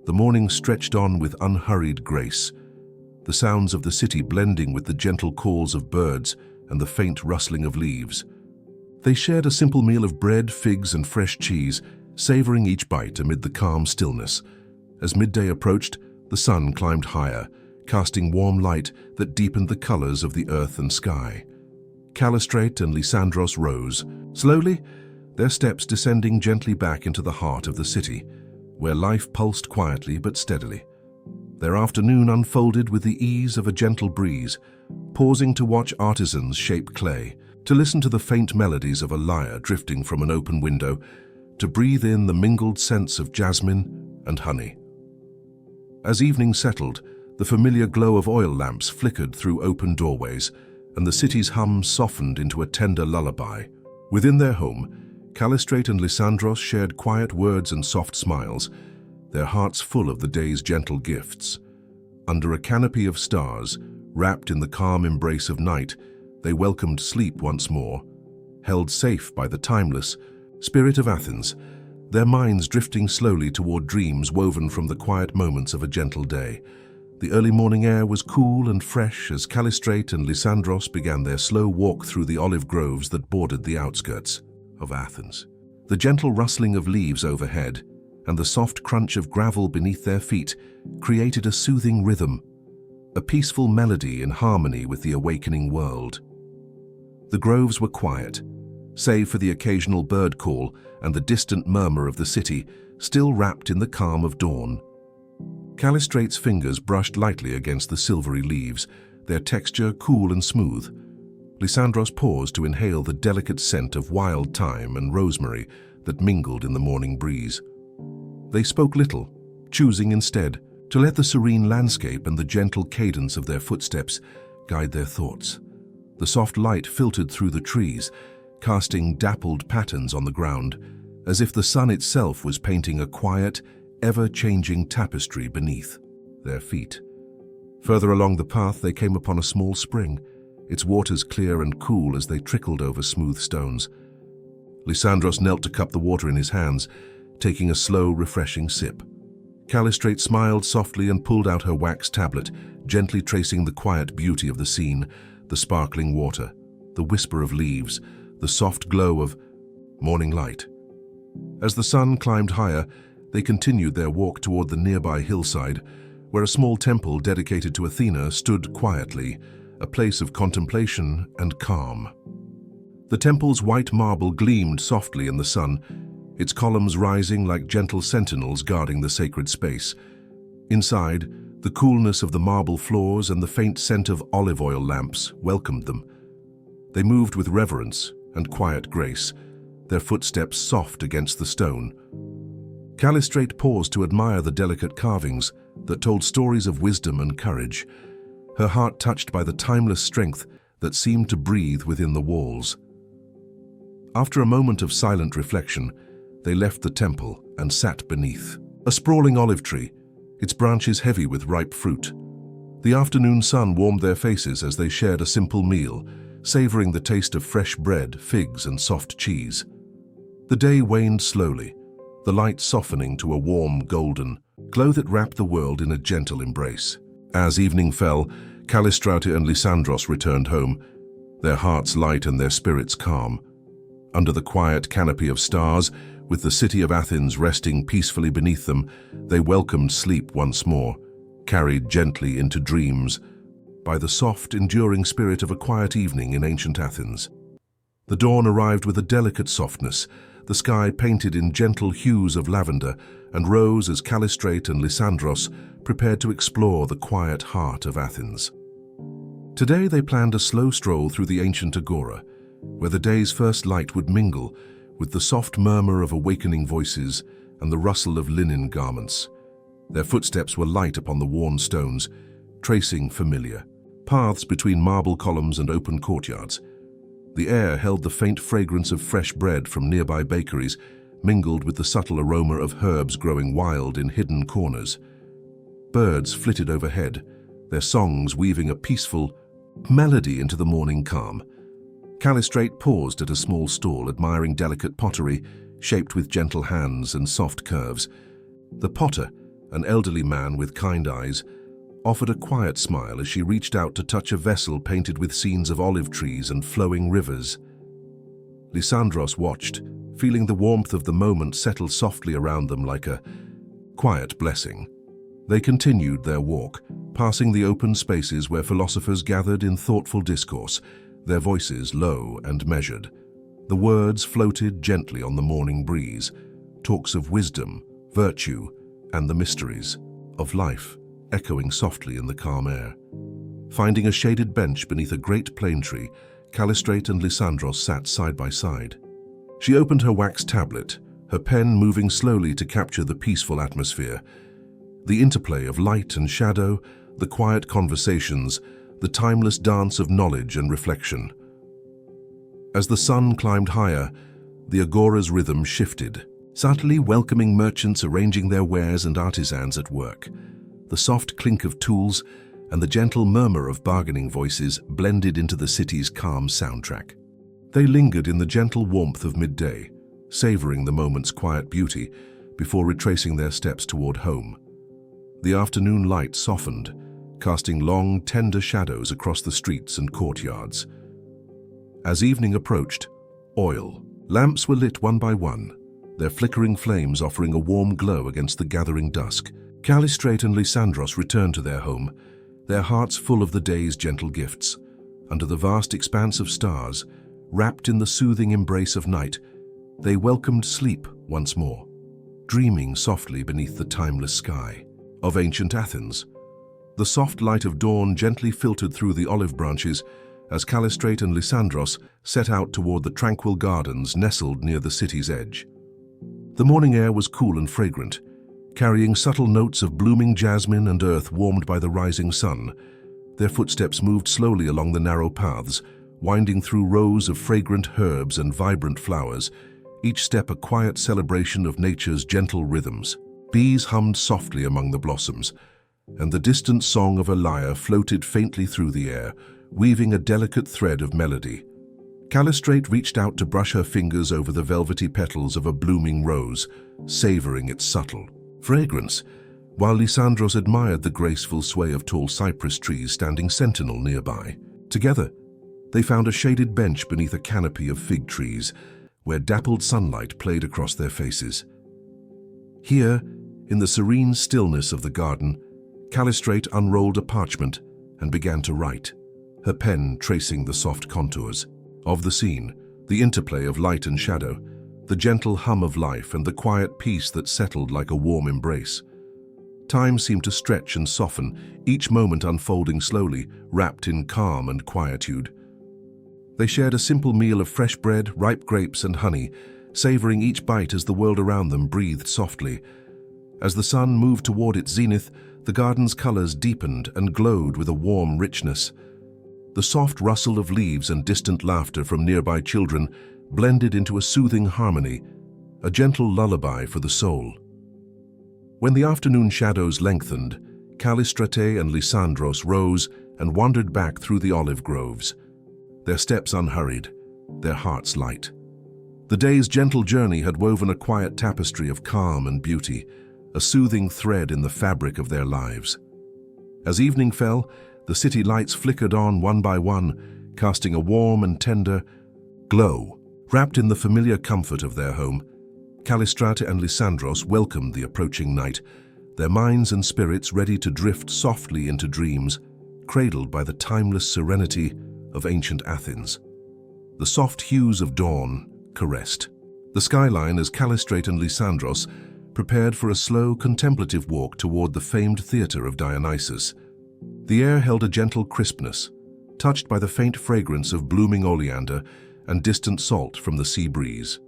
The morning stretched on with unhurried grace, the sounds of the city blending with the gentle calls of birds and the faint rustling of leaves. They shared a simple meal of bread, figs, and fresh cheese, savoring each bite amid the calm stillness. As midday approached, the sun climbed higher, casting warm light that deepened the colors of the earth and sky. Callistrate and Lysandros rose, slowly, their steps descending gently back into the heart of the city, where life pulsed quietly but steadily. Their afternoon unfolded with the ease of a gentle breeze, pausing to watch artisans shape clay, to listen to the faint melodies of a lyre drifting from an open window, to breathe in the mingled scents of jasmine and honey. As evening settled, the familiar glow of oil lamps flickered through open doorways, and the city's hum softened into a tender lullaby. Within their home, Callistrate and Lysandros shared quiet words and soft smiles, their hearts full of the day's gentle gifts. Under a canopy of stars, wrapped in the calm embrace of night, they welcomed sleep once more, held safe by the timeless spirit of Athens, their minds drifting slowly toward dreams woven from the quiet moments of a gentle day. The early morning air was cool and fresh as Callistrate and Lysandros began their slow walk through the olive groves that bordered the outskirts of Athens. The gentle rustling of leaves overhead and the soft crunch of gravel beneath their feet created a soothing rhythm, a peaceful melody in harmony with the awakening world. The groves were quiet, save for the occasional bird call and the distant murmur of the city, still wrapped in the calm of dawn. Callistrate's fingers brushed lightly against the silvery leaves, their texture cool and smooth. Lysandros paused to inhale the delicate scent of wild thyme and rosemary that mingled in the morning breeze. They spoke little, choosing instead to let the serene landscape and the gentle cadence of their footsteps guide their thoughts. The soft light filtered through the trees, casting dappled patterns on the ground, as if the sun itself was painting a quiet, ever-changing tapestry beneath their feet. Further along the path, they came upon a small spring, its waters clear and cool as they trickled over smooth stones. Lysandros knelt to cup the water in his hands, taking a slow, refreshing sip. Callistrate smiled softly and pulled out her wax tablet, gently tracing the quiet beauty of the scene, the sparkling water, the whisper of leaves, the soft glow of morning light. As the sun climbed higher, they continued their walk toward the nearby hillside, where a small temple dedicated to Athena stood quietly, a place of contemplation and calm. The temple's white marble gleamed softly in the sun, its columns rising like gentle sentinels guarding the sacred space. Inside, the coolness of the marble floors and the faint scent of olive oil lamps welcomed them. They moved with reverence and quiet grace, their footsteps soft against the stone. Callistrate paused to admire the delicate carvings that told stories of wisdom and courage, her heart touched by the timeless strength that seemed to breathe within the walls. After a moment of silent reflection, they left the temple and sat beneath a sprawling olive tree, its branches heavy with ripe fruit. The afternoon sun warmed their faces as they shared a simple meal, savoring the taste of fresh bread, figs, and soft cheese. The day waned slowly, the light softening to a warm, golden glow that wrapped the world in a gentle embrace. As evening fell, Callistrate and Lysandros returned home, their hearts light and their spirits calm. Under the quiet canopy of stars, with the city of Athens resting peacefully beneath them, they welcomed sleep once more, carried gently into dreams by the soft, enduring spirit of a quiet evening in ancient Athens. The dawn arrived with a delicate softness, the sky painted in gentle hues of lavender and rose as Callistrate and Lysandros prepared to explore the quiet heart of Athens. Today they planned a slow stroll through the ancient agora, where the day's first light would mingle with the soft murmur of awakening voices and the rustle of linen garments. Their footsteps were light upon the worn stones, tracing familiar paths between marble columns and open courtyards. The air held the faint fragrance of fresh bread from nearby bakeries, mingled with the subtle aroma of herbs growing wild in hidden corners. Birds flitted overhead, their songs weaving a peaceful melody into the morning calm. Callistrate paused at a small stall, admiring delicate pottery shaped with gentle hands and soft curves. The potter, an elderly man with kind eyes, offered a quiet smile as she reached out to touch a vessel painted with scenes of olive trees and flowing rivers. Lysandros watched, feeling the warmth of the moment settle softly around them like a quiet blessing. They continued their walk, passing the open spaces where philosophers gathered in thoughtful discourse, their voices low and measured. The words floated gently on the morning breeze, talks of wisdom, virtue, and the mysteries of life, echoing softly in the calm air. Finding a shaded bench beneath a great plane tree, Callistrate and Lysandros sat side by side. She opened her wax tablet, her pen moving slowly to capture the peaceful atmosphere. The interplay of light and shadow, the quiet conversations, the timeless dance of knowledge and reflection. As the sun climbed higher, the agora's rhythm shifted, subtly welcoming merchants arranging their wares and artisans at work. The soft clink of tools and the gentle murmur of bargaining voices blended into the city's calm soundtrack. They lingered in the gentle warmth of midday, savoring the moment's quiet beauty before retracing their steps toward home. The afternoon light softened, casting long, tender shadows across the streets and courtyards. As evening approached, oil lamps were lit one by one, their flickering flames offering a warm glow against the gathering dusk. Callistrate and Lysandros returned to their home, their hearts full of the day's gentle gifts. Under the vast expanse of stars, wrapped in the soothing embrace of night, they welcomed sleep once more, dreaming softly beneath the timeless sky of ancient Athens. The soft light of dawn gently filtered through the olive branches as Callistrate and Lysandros set out toward the tranquil gardens nestled near the city's edge. The morning air was cool and fragrant, carrying subtle notes of blooming jasmine and earth warmed by the rising sun. Their footsteps moved slowly along the narrow paths, winding through rows of fragrant herbs and vibrant flowers, each step a quiet celebration of nature's gentle rhythms. Bees hummed softly among the blossoms, and the distant song of a lyre floated faintly through the air, weaving a delicate thread of melody. Callistrate reached out to brush her fingers over the velvety petals of a blooming rose, savoring its subtle fragrance while Lysandros admired the graceful sway of tall cypress trees standing sentinel nearby. Together, they found a shaded bench beneath a canopy of fig trees, where dappled sunlight played across their faces. Here, in the serene stillness of the garden, Callistrate unrolled a parchment and began to write, her pen tracing the soft contours of the scene, the interplay of light and shadow, the gentle hum of life and the quiet peace that settled like a warm embrace. Time seemed to stretch and soften, each moment unfolding slowly, wrapped in calm and quietude. They shared a simple meal of fresh bread, ripe grapes and honey, savoring each bite as the world around them breathed softly. As the sun moved toward its zenith, the garden's colors deepened and glowed with a warm richness. The soft rustle of leaves and distant laughter from nearby children blended into a soothing harmony, a gentle lullaby for the soul. When the afternoon shadows lengthened, Callistrate and Lysandros rose and wandered back through the olive groves, their steps unhurried, their hearts light. The day's gentle journey had woven a quiet tapestry of calm and beauty, a soothing thread in the fabric of their lives. As evening fell, the city lights flickered on one by one, casting a warm and tender glow. Wrapped in the familiar comfort of their home, Callistrate and Lysandros welcomed the approaching night, their minds and spirits ready to drift softly into dreams, cradled by the timeless serenity of ancient Athens. The soft hues of dawn caressed the skyline as Callistrate and Lysandros prepared for a slow, contemplative walk toward the famed theater of Dionysus. The air held a gentle crispness, touched by the faint fragrance of blooming oleander and distant salt from the sea breeze.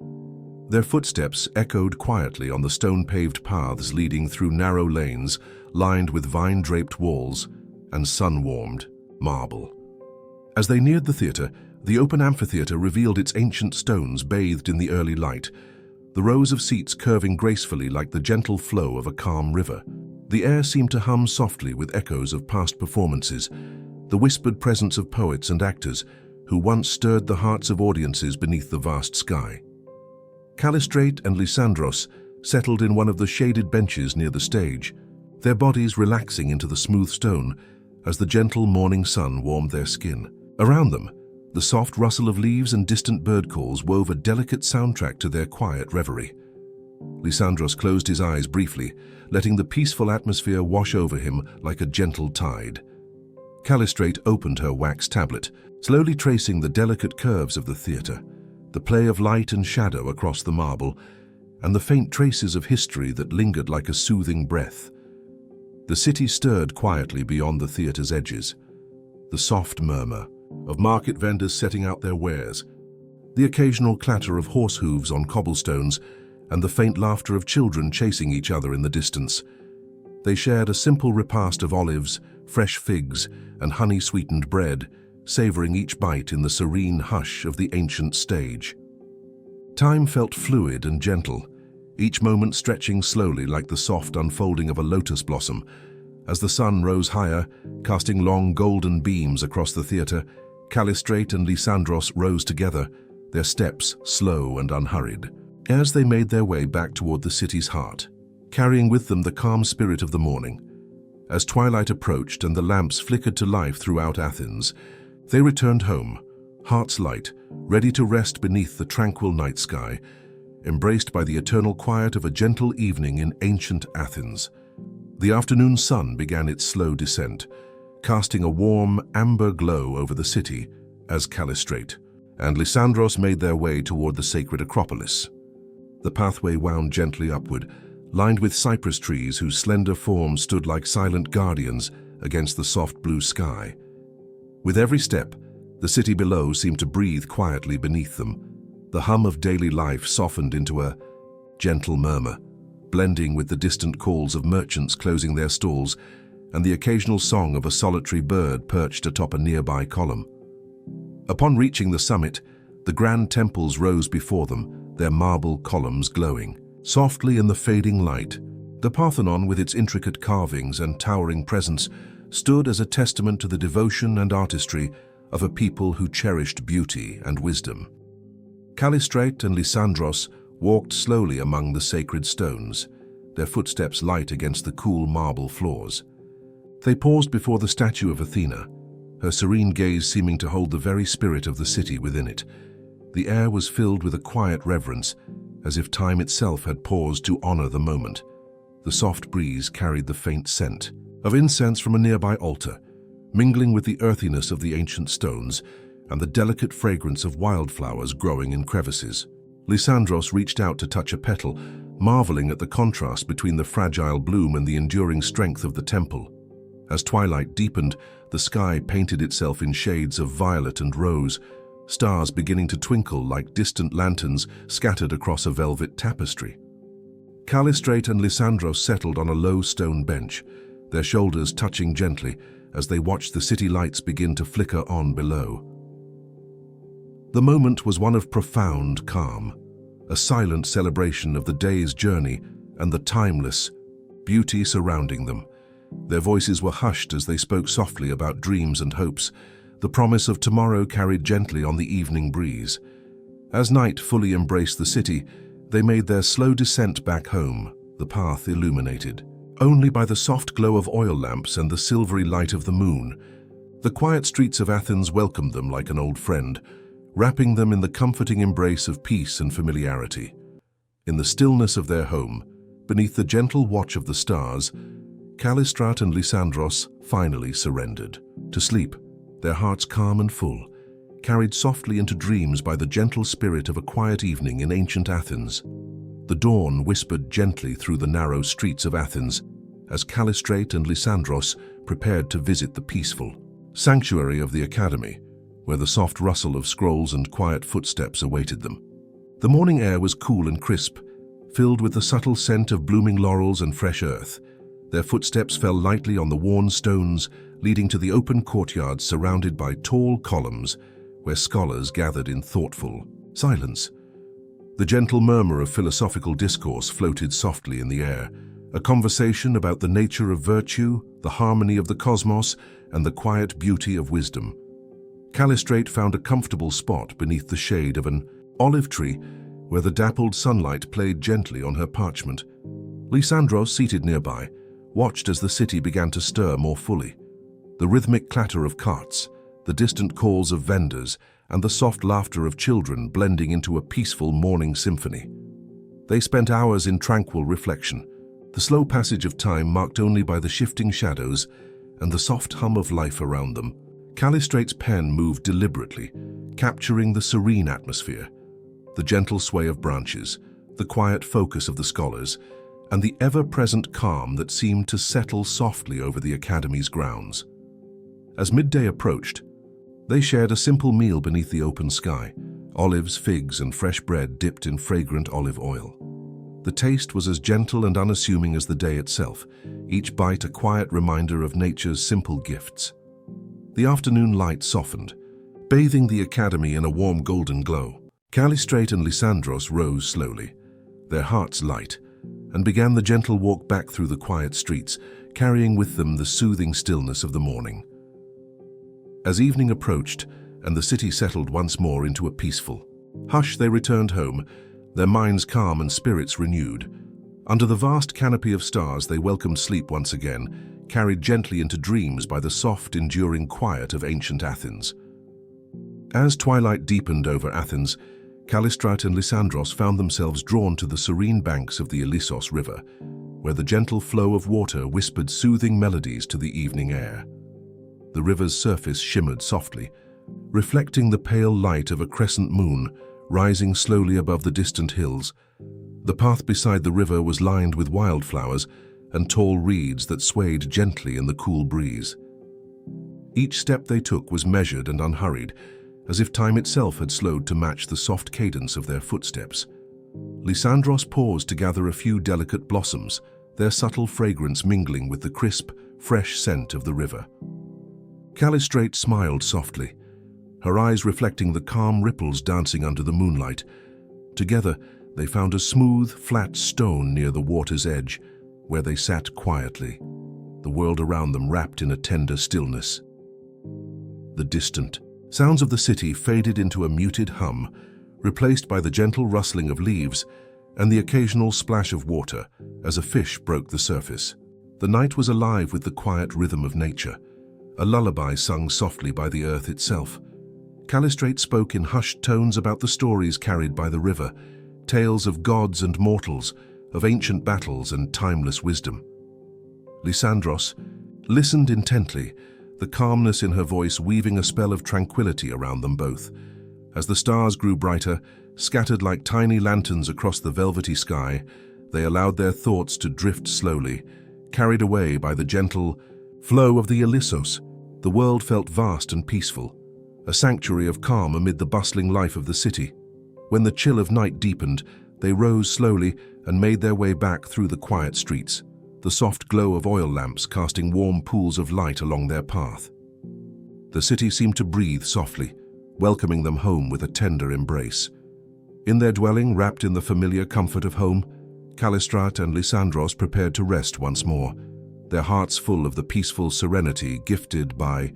Their footsteps echoed quietly on the stone-paved paths leading through narrow lanes lined with vine-draped walls and sun-warmed marble. As they neared the theater, the open amphitheater revealed its ancient stones bathed in the early light, the rows of seats curving gracefully like the gentle flow of a calm river. The air seemed to hum softly with echoes of past performances, the whispered presence of poets and actors who once stirred the hearts of audiences beneath the vast sky. Callistrate and Lysandros settled in one of the shaded benches near the stage, their bodies relaxing into the smooth stone as the gentle morning sun warmed their skin. Around them, the soft rustle of leaves and distant bird calls wove a delicate soundtrack to their quiet reverie. Lysandros closed his eyes briefly, letting the peaceful atmosphere wash over him like a gentle tide. Callistrate opened her wax tablet, slowly tracing the delicate curves of the theater, the play of light and shadow across the marble, and the faint traces of history that lingered like a soothing breath. The city stirred quietly beyond the theater's edges, the soft murmur of market vendors setting out their wares, the occasional clatter of horse hooves on cobblestones, and the faint laughter of children chasing each other in the distance. They shared a simple repast of olives, fresh figs, and honey-sweetened bread, savoring each bite in the serene hush of the ancient stage. Time felt fluid and gentle, each moment stretching slowly like the soft unfolding of a lotus blossom. As the sun rose higher, casting long golden beams across the theater, Callistrate and Lysandros rose together, their steps slow and unhurried. As they made their way back toward the city's heart, carrying with them the calm spirit of the morning, as twilight approached and the lamps flickered to life throughout Athens, they returned home, hearts light, ready to rest beneath the tranquil night sky, embraced by the eternal quiet of a gentle evening in ancient Athens. The afternoon sun began its slow descent, casting a warm, amber glow over the city as Callistrate and Lysandros made their way toward the sacred Acropolis. The pathway wound gently upward, lined with cypress trees whose slender forms stood like silent guardians against the soft blue sky. With every step, the city below seemed to breathe quietly beneath them. The hum of daily life softened into a gentle murmur, blending with the distant calls of merchants closing their stalls and the occasional song of a solitary bird perched atop a nearby column. Upon reaching the summit, the grand temples rose before them, their marble columns glowing. Softly in the fading light, the Parthenon with its intricate carvings and towering presence stood as a testament to the devotion and artistry of a people who cherished beauty and wisdom. Callistrate and Lysandros walked slowly among the sacred stones, their footsteps light against the cool marble floors. They paused before the statue of Athena, her serene gaze seeming to hold the very spirit of the city within it. The air was filled with a quiet reverence, as if time itself had paused to honor the moment. The soft breeze carried the faint scent of incense from a nearby altar, mingling with the earthiness of the ancient stones and the delicate fragrance of wildflowers growing in crevices. Lysandros reached out to touch a petal, marveling at the contrast between the fragile bloom and the enduring strength of the temple. As twilight deepened, the sky painted itself in shades of violet and rose, stars beginning to twinkle like distant lanterns scattered across a velvet tapestry. Callistrate and Lysandros settled on a low stone bench, their shoulders touching gently as they watched the city lights begin to flicker on below. The moment was one of profound calm, a silent celebration of the day's journey and the timeless beauty surrounding them. Their voices were hushed as they spoke softly about dreams and hopes, the promise of tomorrow carried gently on the evening breeze. As night fully embraced the city, they made their slow descent back home, the path illuminated only by the soft glow of oil lamps and the silvery light of the moon. The quiet streets of Athens welcomed them like an old friend, wrapping them in the comforting embrace of peace and familiarity. In the stillness of their home, beneath the gentle watch of the stars, Callistrate and Lysandros finally surrendered. To sleep, their hearts calm and full, carried softly into dreams by the gentle spirit of a quiet evening in ancient Athens. The dawn whispered gently through the narrow streets of Athens as Callistrate and Lysandros prepared to visit the peaceful sanctuary of the academy, where the soft rustle of scrolls and quiet footsteps awaited them. The morning air was cool and crisp, filled with the subtle scent of blooming laurels and fresh earth. Their footsteps fell lightly on the worn stones, leading to the open courtyard surrounded by tall columns where scholars gathered in thoughtful silence. The gentle murmur of philosophical discourse floated softly in the air, a conversation about the nature of virtue, the harmony of the cosmos, and the quiet beauty of wisdom. Callistrate found a comfortable spot beneath the shade of an olive tree where the dappled sunlight played gently on her parchment. Lysandros, seated nearby, watched as the city began to stir more fully. The rhythmic clatter of carts, the distant calls of vendors, and the soft laughter of children blending into a peaceful morning symphony. They spent hours in tranquil reflection, the slow passage of time marked only by the shifting shadows and the soft hum of life around them. Callistrate's pen moved deliberately, capturing the serene atmosphere, the gentle sway of branches, the quiet focus of the scholars, and the ever-present calm that seemed to settle softly over the academy's grounds. As midday approached, they shared a simple meal beneath the open sky, olives, figs, and fresh bread dipped in fragrant olive oil. The taste was as gentle and unassuming as the day itself, each bite a quiet reminder of nature's simple gifts. The afternoon light softened, bathing the academy in a warm golden glow. Callistrate and Lysandros rose slowly, their hearts light, and began the gentle walk back through the quiet streets, carrying with them the soothing stillness of the morning. As evening approached and the city settled once more into a peaceful hush, they returned home, their minds calm and spirits renewed. Under the vast canopy of stars, they welcomed sleep once again, carried gently into dreams by the soft, enduring quiet of ancient Athens. As twilight deepened over Athens, Callistrate and Lysandros found themselves drawn to the serene banks of the Ilissos River, where the gentle flow of water whispered soothing melodies to the evening air. The river's surface shimmered softly, reflecting the pale light of a crescent moon rising slowly above the distant hills. The path beside the river was lined with wildflowers and tall reeds that swayed gently in the cool breeze. Each step they took was measured and unhurried, as if time itself had slowed to match the soft cadence of their footsteps. Lysandros paused to gather a few delicate blossoms, their subtle fragrance mingling with the crisp, fresh scent of the river. Callistrate smiled softly, her eyes reflecting the calm ripples dancing under the moonlight. Together, they found a smooth, flat stone near the water's edge, where they sat quietly, the world around them wrapped in a tender stillness. The distant sounds of the city faded into a muted hum, replaced by the gentle rustling of leaves and the occasional splash of water as a fish broke the surface. The night was alive with the quiet rhythm of nature, a lullaby sung softly by the earth itself. Callistrate spoke in hushed tones about the stories carried by the river, tales of gods and mortals, of ancient battles and timeless wisdom. Lysandros listened intently, the calmness in her voice weaving a spell of tranquility around them both. As the stars grew brighter, scattered like tiny lanterns across the velvety sky, they allowed their thoughts to drift slowly, carried away by the gentle flow of the Ilissos. The world felt vast and peaceful, a sanctuary of calm amid the bustling life of the city. When the chill of night deepened, they rose slowly and made their way back through the quiet streets, the soft glow of oil lamps casting warm pools of light along their path. The city seemed to breathe softly, welcoming them home with a tender embrace. In their dwelling, wrapped in the familiar comfort of home, Callistrate and Lysandros prepared to rest once more, their hearts full of the peaceful serenity gifted by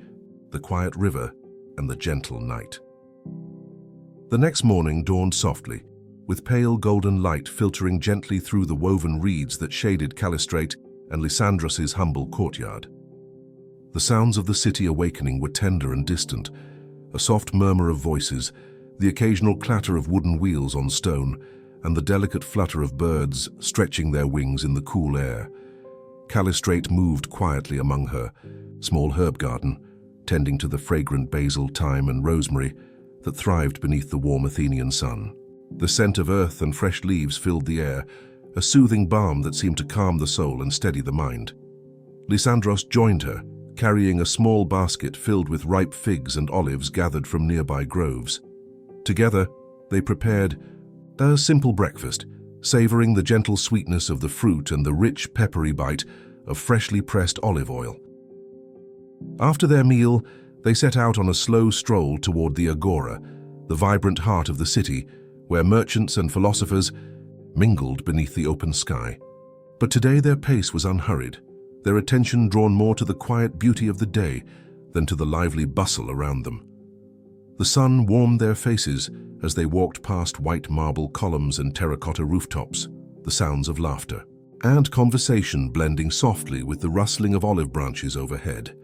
the quiet river and the gentle night. The next morning dawned softly, with pale golden light filtering gently through the woven reeds that shaded Callistrate and Lysandros's humble courtyard. The sounds of the city awakening were tender and distant, a soft murmur of voices, the occasional clatter of wooden wheels on stone, and the delicate flutter of birds stretching their wings in the cool air. Callistrate moved quietly among her small herb garden, tending to the fragrant basil, thyme, and rosemary that thrived beneath the warm Athenian sun. The scent of earth and fresh leaves filled the air, a soothing balm that seemed to calm the soul and steady the mind. Lysandros joined her, carrying a small basket filled with ripe figs and olives gathered from nearby groves. Together, they prepared a simple breakfast, savoring the gentle sweetness of the fruit and the rich, peppery bite of freshly pressed olive oil. After their meal, they set out on a slow stroll toward the Agora, the vibrant heart of the city, where merchants and philosophers mingled beneath the open sky. But today their pace was unhurried, their attention drawn more to the quiet beauty of the day than to the lively bustle around them. The sun warmed their faces as they walked past white marble columns and terracotta rooftops, the sounds of laughter and conversation blending softly with the rustling of olive branches overhead.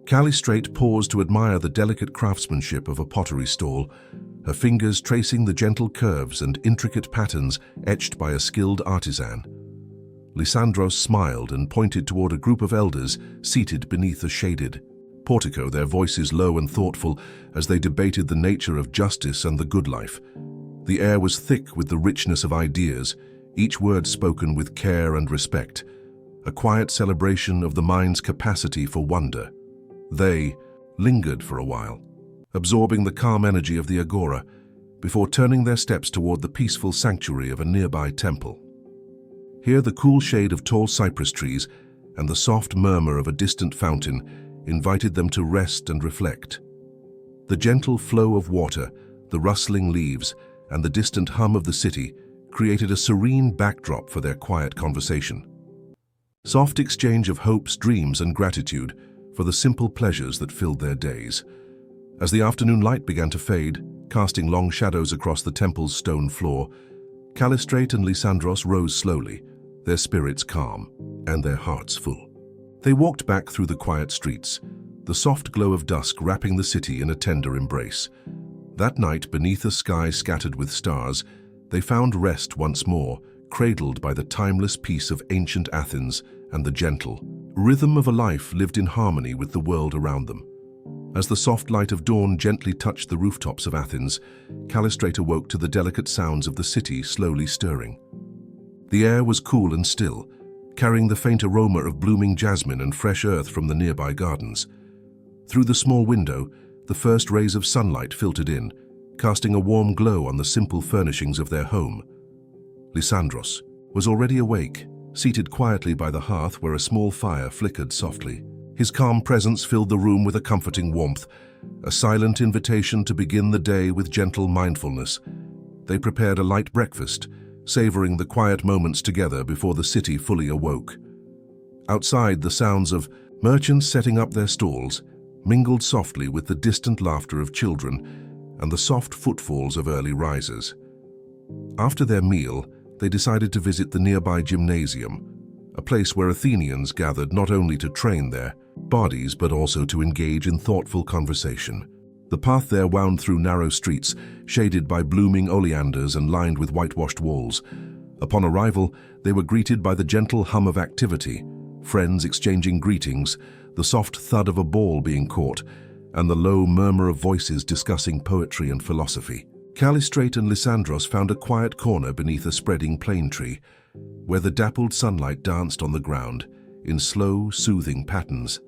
Callistrate paused to admire the delicate craftsmanship of a pottery stall, her fingers tracing the gentle curves and intricate patterns etched by a skilled artisan. Lysandros smiled and pointed toward a group of elders seated beneath a shaded portico, their voices low and thoughtful as they debated the nature of justice and the good life. The air was thick with the richness of ideas, each word spoken with care and respect, a quiet celebration of the mind's capacity for wonder. They lingered for a while, absorbing the calm energy of the Agora, before turning their steps toward the peaceful sanctuary of a nearby temple. Here the cool shade of tall cypress trees and the soft murmur of a distant fountain invited them to rest and reflect. The gentle flow of water, the rustling leaves, and the distant hum of the city created a serene backdrop for their quiet conversation. Soft exchange of hopes, dreams, and gratitude for the simple pleasures that filled their days. As the afternoon light began to fade, casting long shadows across the temple's stone floor, Callistrate and Lysandros rose slowly, their spirits calm and their hearts full. They walked back through the quiet streets, the soft glow of dusk wrapping the city in a tender embrace. That night, beneath a sky scattered with stars, they found rest once more, cradled by the timeless peace of ancient Athens and the gentle rhythm of a life lived in harmony with the world around them. As the soft light of dawn gently touched the rooftops of Athens, Callistrate awoke to the delicate sounds of the city slowly stirring. The air was cool and still, carrying the faint aroma of blooming jasmine and fresh earth from the nearby gardens. Through the small window, the first rays of sunlight filtered in, casting a warm glow on the simple furnishings of their home. Lysandros was already awake, seated quietly by the hearth where a small fire flickered softly. His calm presence filled the room with a comforting warmth, a silent invitation to begin the day with gentle mindfulness. They prepared a light breakfast, savoring the quiet moments together before the city fully awoke. Outside, the sounds of merchants setting up their stalls mingled softly with the distant laughter of children and the soft footfalls of early risers. After their meal, they decided to visit the nearby gymnasium, a place where Athenians gathered not only to train their bodies but also to engage in thoughtful conversation. The path there wound through narrow streets, shaded by blooming oleanders and lined with whitewashed walls. Upon arrival, they were greeted by the gentle hum of activity, friends exchanging greetings, the soft thud of a ball being caught, and the low murmur of voices discussing poetry and philosophy. Callistrate and Lysandros found a quiet corner beneath a spreading plane tree, where the dappled sunlight danced on the ground in slow, soothing patterns.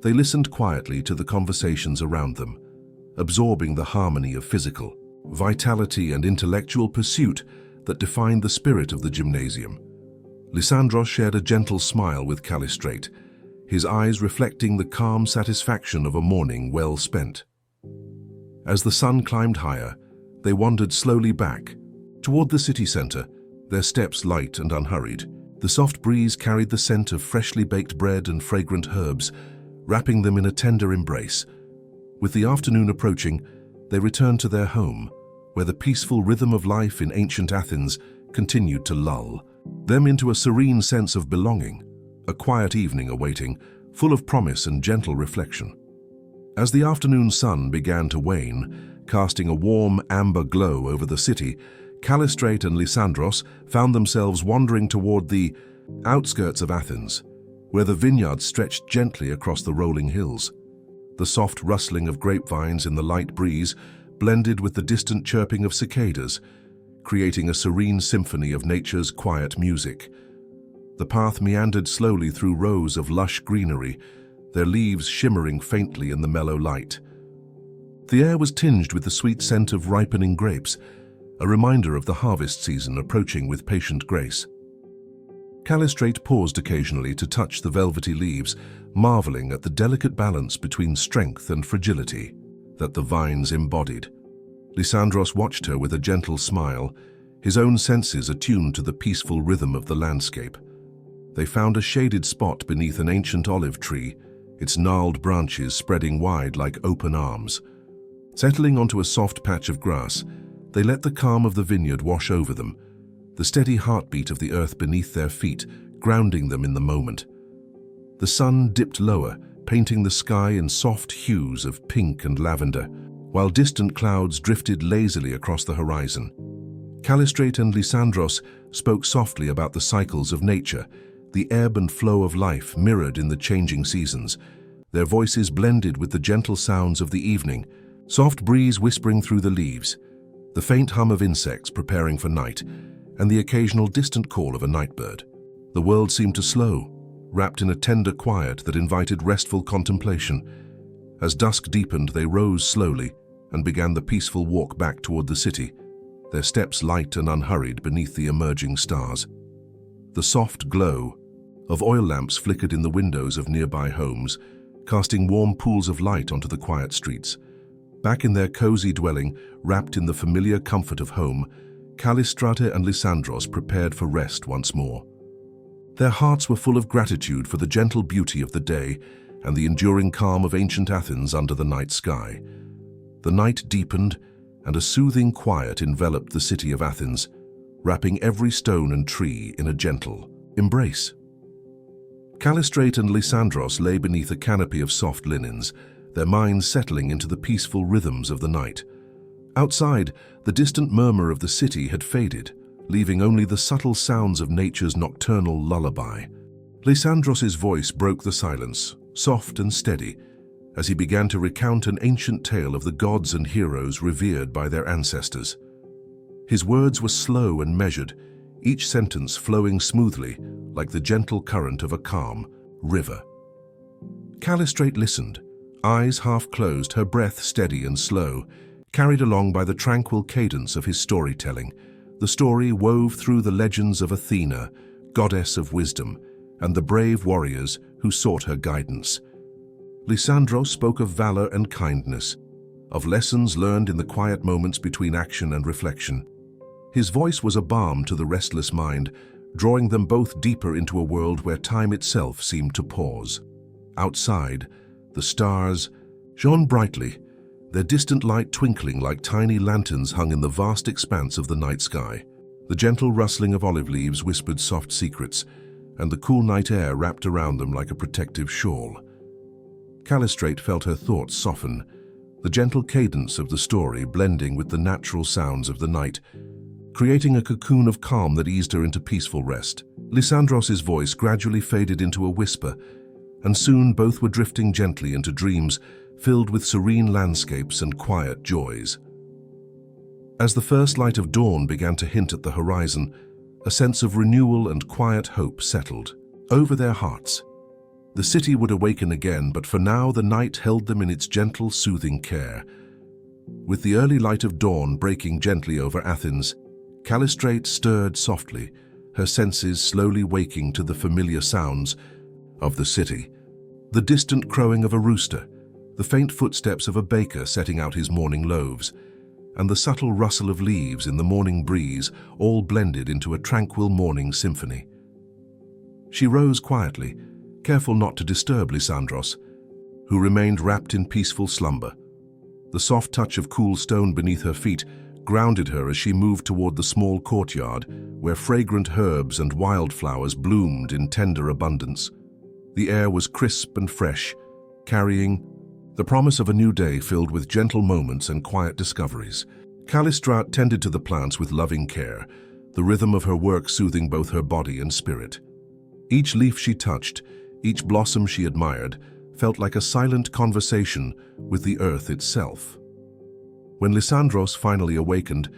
They listened quietly to the conversations around them, absorbing the harmony of physical vitality and intellectual pursuit that defined the spirit of the gymnasium. Lysandros shared a gentle smile with Callistrate, his eyes reflecting the calm satisfaction of a morning well spent. As the sun climbed higher, they wandered slowly back toward the city center, their steps light and unhurried. The soft breeze carried the scent of freshly baked bread and fragrant herbs, wrapping them in a tender embrace. With the afternoon approaching, they returned to their home, where the peaceful rhythm of life in ancient Athens continued to lull them into a serene sense of belonging, a quiet evening awaiting, full of promise and gentle reflection. As the afternoon sun began to wane, casting a warm amber glow over the city, Callistrate and Lysandros found themselves wandering toward the outskirts of Athens, where the vineyards stretched gently across the rolling hills. The soft rustling of grapevines in the light breeze blended with the distant chirping of cicadas, creating a serene symphony of nature's quiet music. The path meandered slowly through rows of lush greenery, their leaves shimmering faintly in the mellow light. The air was tinged with the sweet scent of ripening grapes, a reminder of the harvest season approaching with patient grace. Callistrate paused occasionally to touch the velvety leaves, marveling at the delicate balance between strength and fragility that the vines embodied. Lysandros watched her with a gentle smile, his own senses attuned to the peaceful rhythm of the landscape. They found a shaded spot beneath an ancient olive tree, its gnarled branches spreading wide like open arms. Settling onto a soft patch of grass, they let the calm of the vineyard wash over them, the steady heartbeat of the earth beneath their feet grounding them in the moment. The sun dipped lower, painting the sky in soft hues of pink and lavender, while distant clouds drifted lazily across the horizon. Callistrate and Lysandros spoke softly about the cycles of nature, the ebb and flow of life mirrored in the changing seasons. Their voices blended with the gentle sounds of the evening, soft breeze whispering through the leaves, the faint hum of insects preparing for night, and the occasional distant call of a nightbird. The world seemed to slow, wrapped in a tender quiet that invited restful contemplation. As dusk deepened, they rose slowly and began the peaceful walk back toward the city, their steps light and unhurried beneath the emerging stars. The soft glow of oil lamps flickered in the windows of nearby homes, casting warm pools of light onto the quiet streets. Back in their cozy dwelling, wrapped in the familiar comfort of home, Callistrate and Lysandros prepared for rest once more. Their hearts were full of gratitude for the gentle beauty of the day and the enduring calm of ancient Athens under the night sky. The night deepened, and a soothing quiet enveloped the city of Athens, wrapping every stone and tree in a gentle embrace. Callistrate and Lysandros lay beneath a canopy of soft linens, their minds settling into the peaceful rhythms of the night. Outside, the distant murmur of the city had faded, leaving only the subtle sounds of nature's nocturnal lullaby. Lysandros's voice broke the silence, soft and steady, as he began to recount an ancient tale of the gods and heroes revered by their ancestors. His words were slow and measured, each sentence flowing smoothly like the gentle current of a calm river. Callistrate listened, eyes half closed, her breath steady and slow, carried along by the tranquil cadence of his storytelling. The story wove through the legends of Athena, goddess of wisdom, and the brave warriors who sought her guidance. Lysandros spoke of valor and kindness, of lessons learned in the quiet moments between action and reflection. His voice was a balm to the restless mind, drawing them both deeper into a world where time itself seemed to pause. Outside, the stars shone brightly, their distant light twinkling like tiny lanterns hung in the vast expanse of the night sky. The gentle rustling of olive leaves whispered soft secrets, and the cool night air wrapped around them like a protective shawl. Callistrate felt her thoughts soften, the gentle cadence of the story blending with the natural sounds of the night, creating a cocoon of calm that eased her into peaceful rest. Lysandros's voice gradually faded into a whisper, and soon both were drifting gently into dreams filled with serene landscapes and quiet joys. As the first light of dawn began to hint at the horizon, a sense of renewal and quiet hope settled over their hearts. The city would awaken again, but for now the night held them in its gentle, soothing care. With the early light of dawn breaking gently over Athens, Callistrate stirred softly, her senses slowly waking to the familiar sounds of the city. The distant crowing of a rooster, the faint footsteps of a baker setting out his morning loaves, and the subtle rustle of leaves in the morning breeze all blended into a tranquil morning symphony. She rose quietly, careful not to disturb Lysandros, who remained wrapped in peaceful slumber. The soft touch of cool stone beneath her feet grounded her as she moved toward the small courtyard where fragrant herbs and wildflowers bloomed in tender abundance. The air was crisp and fresh, carrying the promise of a new day filled with gentle moments and quiet discoveries. Callistrate tended to the plants with loving care, the rhythm of her work soothing both her body and spirit. Each leaf she touched, each blossom she admired, felt like a silent conversation with the earth itself. When Lysandros finally awakened,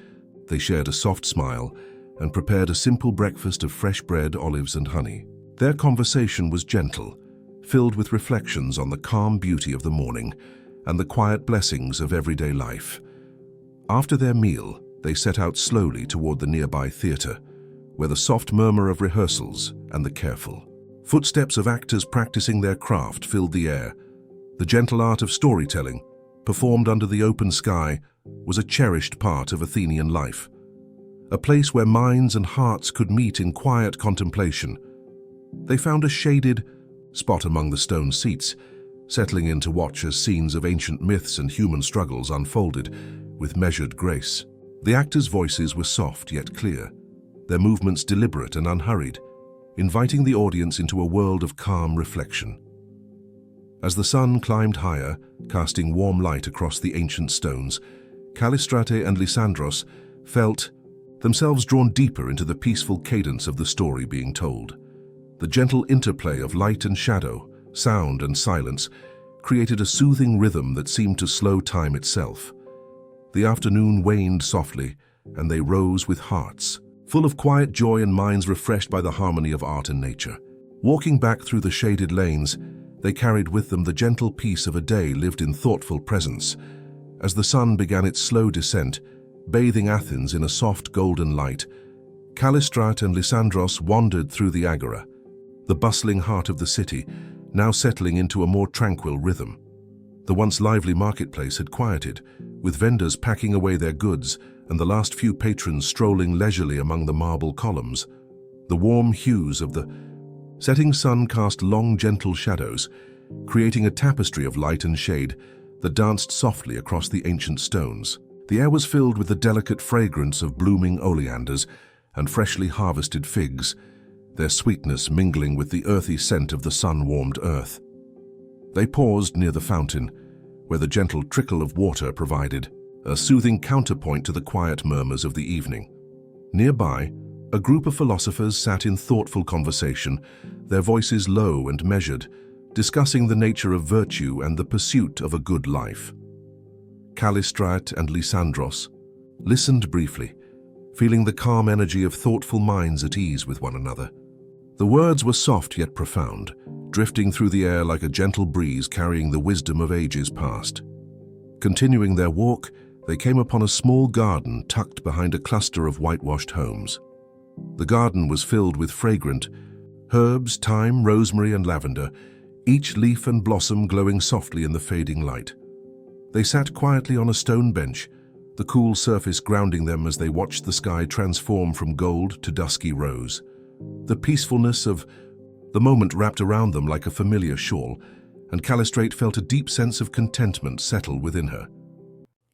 they shared a soft smile and prepared a simple breakfast of fresh bread, olives, and honey. Their conversation was gentle, filled with reflections on the calm beauty of the morning and the quiet blessings of everyday life. After their meal, they set out slowly toward the nearby theater, where the soft murmur of rehearsals and the careful footsteps of actors practicing their craft filled the air. The gentle art of storytelling, performed under the open sky, was a cherished part of Athenian life, a place where minds and hearts could meet in quiet contemplation. They found a shaded spot among the stone seats, settling in to watch as scenes of ancient myths and human struggles unfolded with measured grace. The actors' voices were soft yet clear, their movements deliberate and unhurried, inviting the audience into a world of calm reflection. As the sun climbed higher, casting warm light across the ancient stones, Callistrate and Lysandros felt themselves drawn deeper into the peaceful cadence of the story being told. The gentle interplay of light and shadow, sound and silence, created a soothing rhythm that seemed to slow time itself. The afternoon waned softly, and they rose with hearts full of quiet joy and minds refreshed by the harmony of art and nature. Walking back through the shaded lanes, they carried with them the gentle peace of a day lived in thoughtful presence. As the sun began its slow descent, bathing Athens in a soft golden light, Callistrate and Lysandros wandered through the agora, the bustling heart of the city, now settling into a more tranquil rhythm. The once lively marketplace had quieted, with vendors packing away their goods and the last few patrons strolling leisurely among the marble columns. The warm hues of the setting sun cast long, gentle shadows, creating a tapestry of light and shade that danced softly across the ancient stones. The air was filled with the delicate fragrance of blooming oleanders and freshly harvested figs, their sweetness mingling with the earthy scent of the sun-warmed earth. They paused near the fountain, where the gentle trickle of water provided a soothing counterpoint to the quiet murmurs of the evening. Nearby, a group of philosophers sat in thoughtful conversation, their voices low and measured, discussing the nature of virtue and the pursuit of a good life. Callistrate and Lysandros listened briefly, feeling the calm energy of thoughtful minds at ease with one another. The words were soft yet profound, drifting through the air like a gentle breeze carrying the wisdom of ages past. Continuing their walk, they came upon a small garden tucked behind a cluster of whitewashed homes. The garden was filled with fragrant herbs, thyme, rosemary, and lavender, each leaf and blossom glowing softly in the fading light. They sat quietly on a stone bench, the cool surface grounding them as they watched the sky transform from gold to dusky rose. The peacefulness of the moment wrapped around them like a familiar shawl, and Callistrate felt a deep sense of contentment settle within her.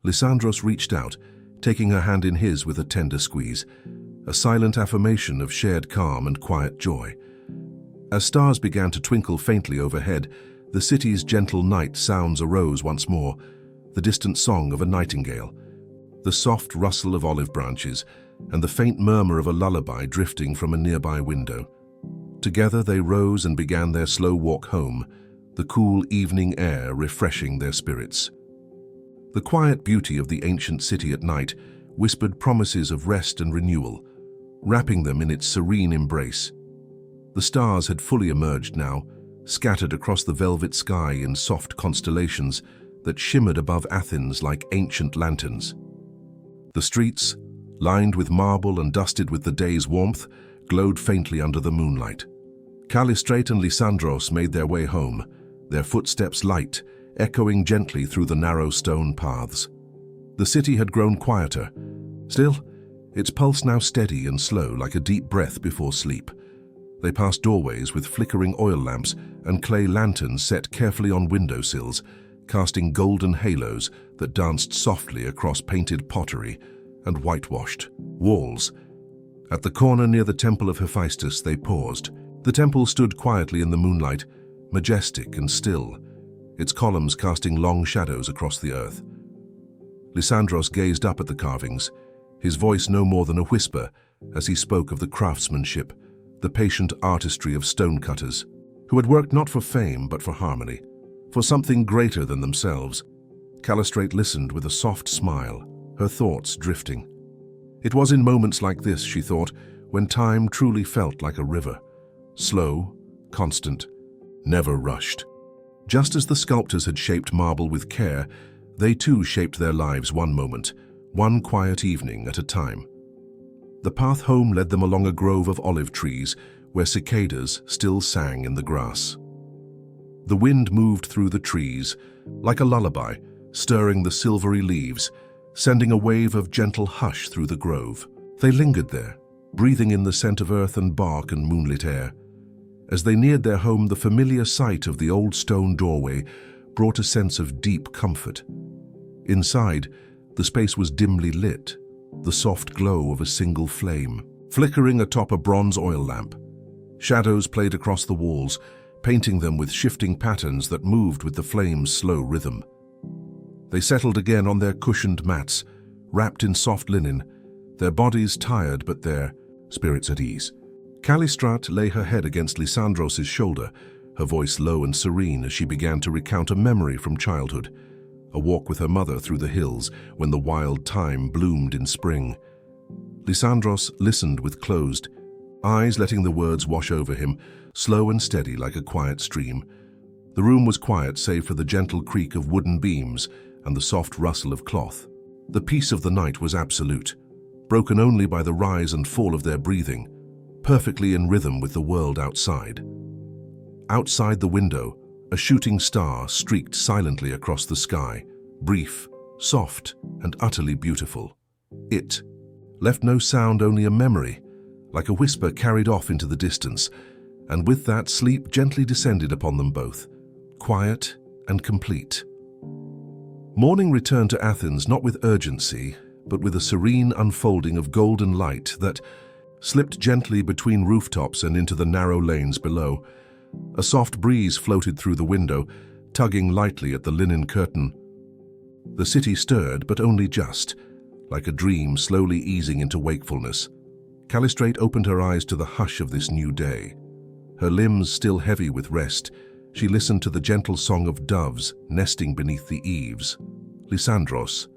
Lysandros reached out, taking her hand in his with a tender squeeze. a silent affirmation of shared calm and quiet joy. As stars began to twinkle faintly overhead, the city's gentle night sounds arose once more, the distant song of a nightingale, the soft rustle of olive branches, and the faint murmur of a lullaby drifting from a nearby window. Together they rose and began their slow walk home, the cool evening air refreshing their spirits. The quiet beauty of the ancient city at night whispered promises of rest and renewal, wrapping them in its serene embrace. The stars had fully emerged now, scattered across the velvet sky in soft constellations that shimmered above Athens like ancient lanterns. The streets, lined with marble and dusted with the day's warmth, glowed faintly under the moonlight. Callistrate and Lysandros made their way home, their footsteps light, echoing gently through the narrow stone paths. The city had grown quieter. Still, its pulse now steady and slow like a deep breath before sleep. They passed doorways with flickering oil lamps and clay lanterns set carefully on windowsills, casting golden halos that danced softly across painted pottery and whitewashed walls. At the corner near the temple of Hephaestus they paused. The temple stood quietly in the moonlight, majestic and still, its columns casting long shadows across the earth. Lysandros gazed up at the carvings, his voice no more than a whisper as he spoke of the craftsmanship, the patient artistry of stonecutters, who had worked not for fame but for harmony, for something greater than themselves. Callistrate listened with a soft smile, her thoughts drifting. It was in moments like this, she thought, when time truly felt like a river, slow, constant, never rushed. Just as the sculptors had shaped marble with care, they too shaped their lives one moment, one quiet evening at a time. The path home led them along a grove of olive trees where cicadas still sang in the grass. The wind moved through the trees like a lullaby, stirring the silvery leaves, sending a wave of gentle hush through the grove. They lingered there, breathing in the scent of earth and bark and moonlit air. As they neared their home, the familiar sight of the old stone doorway brought a sense of deep comfort. Inside, the space was dimly lit, the soft glow of a single flame, flickering atop a bronze oil lamp. Shadows played across the walls, painting them with shifting patterns that moved with the flame's slow rhythm. They settled again on their cushioned mats, wrapped in soft linen, their bodies tired but their spirits at ease. Callistrate lay her head against Lysandros' shoulder, her voice low and serene as she began to recount a memory from childhood, a walk with her mother through the hills when the wild thyme bloomed in spring. Lysandros listened with closed eyes, letting the words wash over him, slow and steady like a quiet stream. The room was quiet save for the gentle creak of wooden beams and the soft rustle of cloth. The peace of the night was absolute, broken only by the rise and fall of their breathing, perfectly in rhythm with the world outside. Outside the window, a shooting star streaked silently across the sky, brief, soft, and utterly beautiful. It left no sound, only a memory, like a whisper carried off into the distance, and with that sleep gently descended upon them both, quiet and complete. Morning returned to Athens not with urgency, but with a serene unfolding of golden light that slipped gently between rooftops and into the narrow lanes below. A soft breeze floated through the window, tugging lightly at the linen curtain. The city stirred, but only just, like a dream slowly easing into wakefulness. Callistrate opened her eyes to the hush of this new day. Her limbs still heavy with rest, she listened to the gentle song of doves nesting beneath the eaves. Lysandros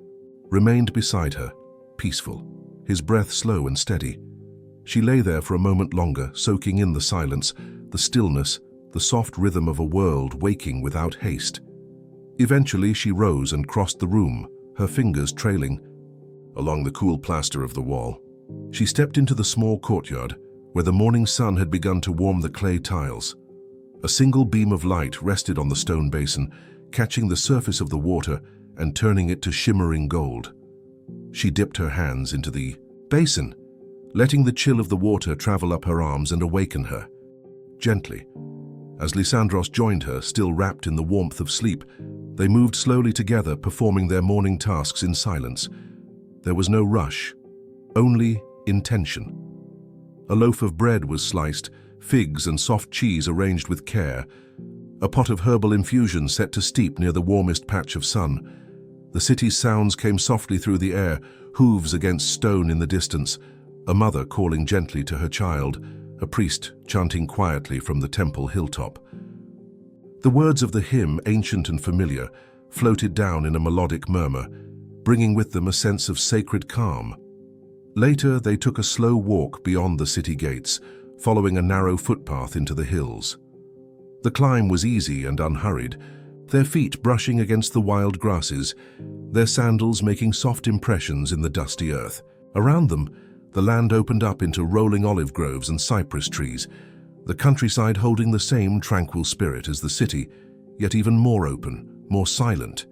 remained beside her, peaceful, his breath slow and steady. She lay there for a moment longer, soaking in the silence, the stillness, the soft rhythm of a world waking without haste. Eventually she rose and crossed the room, her fingers trailing along the cool plaster of the wall. She stepped into the small courtyard, where the morning sun had begun to warm the clay tiles. A single beam of light rested on the stone basin, catching the surface of the water and turning it to shimmering gold. She dipped her hands into the basin, letting the chill of the water travel up her arms and awaken her. Gently, as Lysandros joined her, still wrapped in the warmth of sleep, they moved slowly together, performing their morning tasks in silence. There was no rush, only intention. A loaf of bread was sliced, figs and soft cheese arranged with care, a pot of herbal infusion set to steep near the warmest patch of sun. The city's sounds came softly through the air, hooves against stone in the distance, a mother calling gently to her child, a priest chanting quietly from the temple hilltop. The words of the hymn, ancient and familiar, floated down in a melodic murmur, bringing with them a sense of sacred calm. Later, they took a slow walk beyond the city gates, following a narrow footpath into the hills. The climb was easy and unhurried, their feet brushing against the wild grasses, their sandals making soft impressions in the dusty earth. Around them, the land opened up into rolling olive groves and cypress trees, the countryside holding the same tranquil spirit as the city, yet even more open, more silent.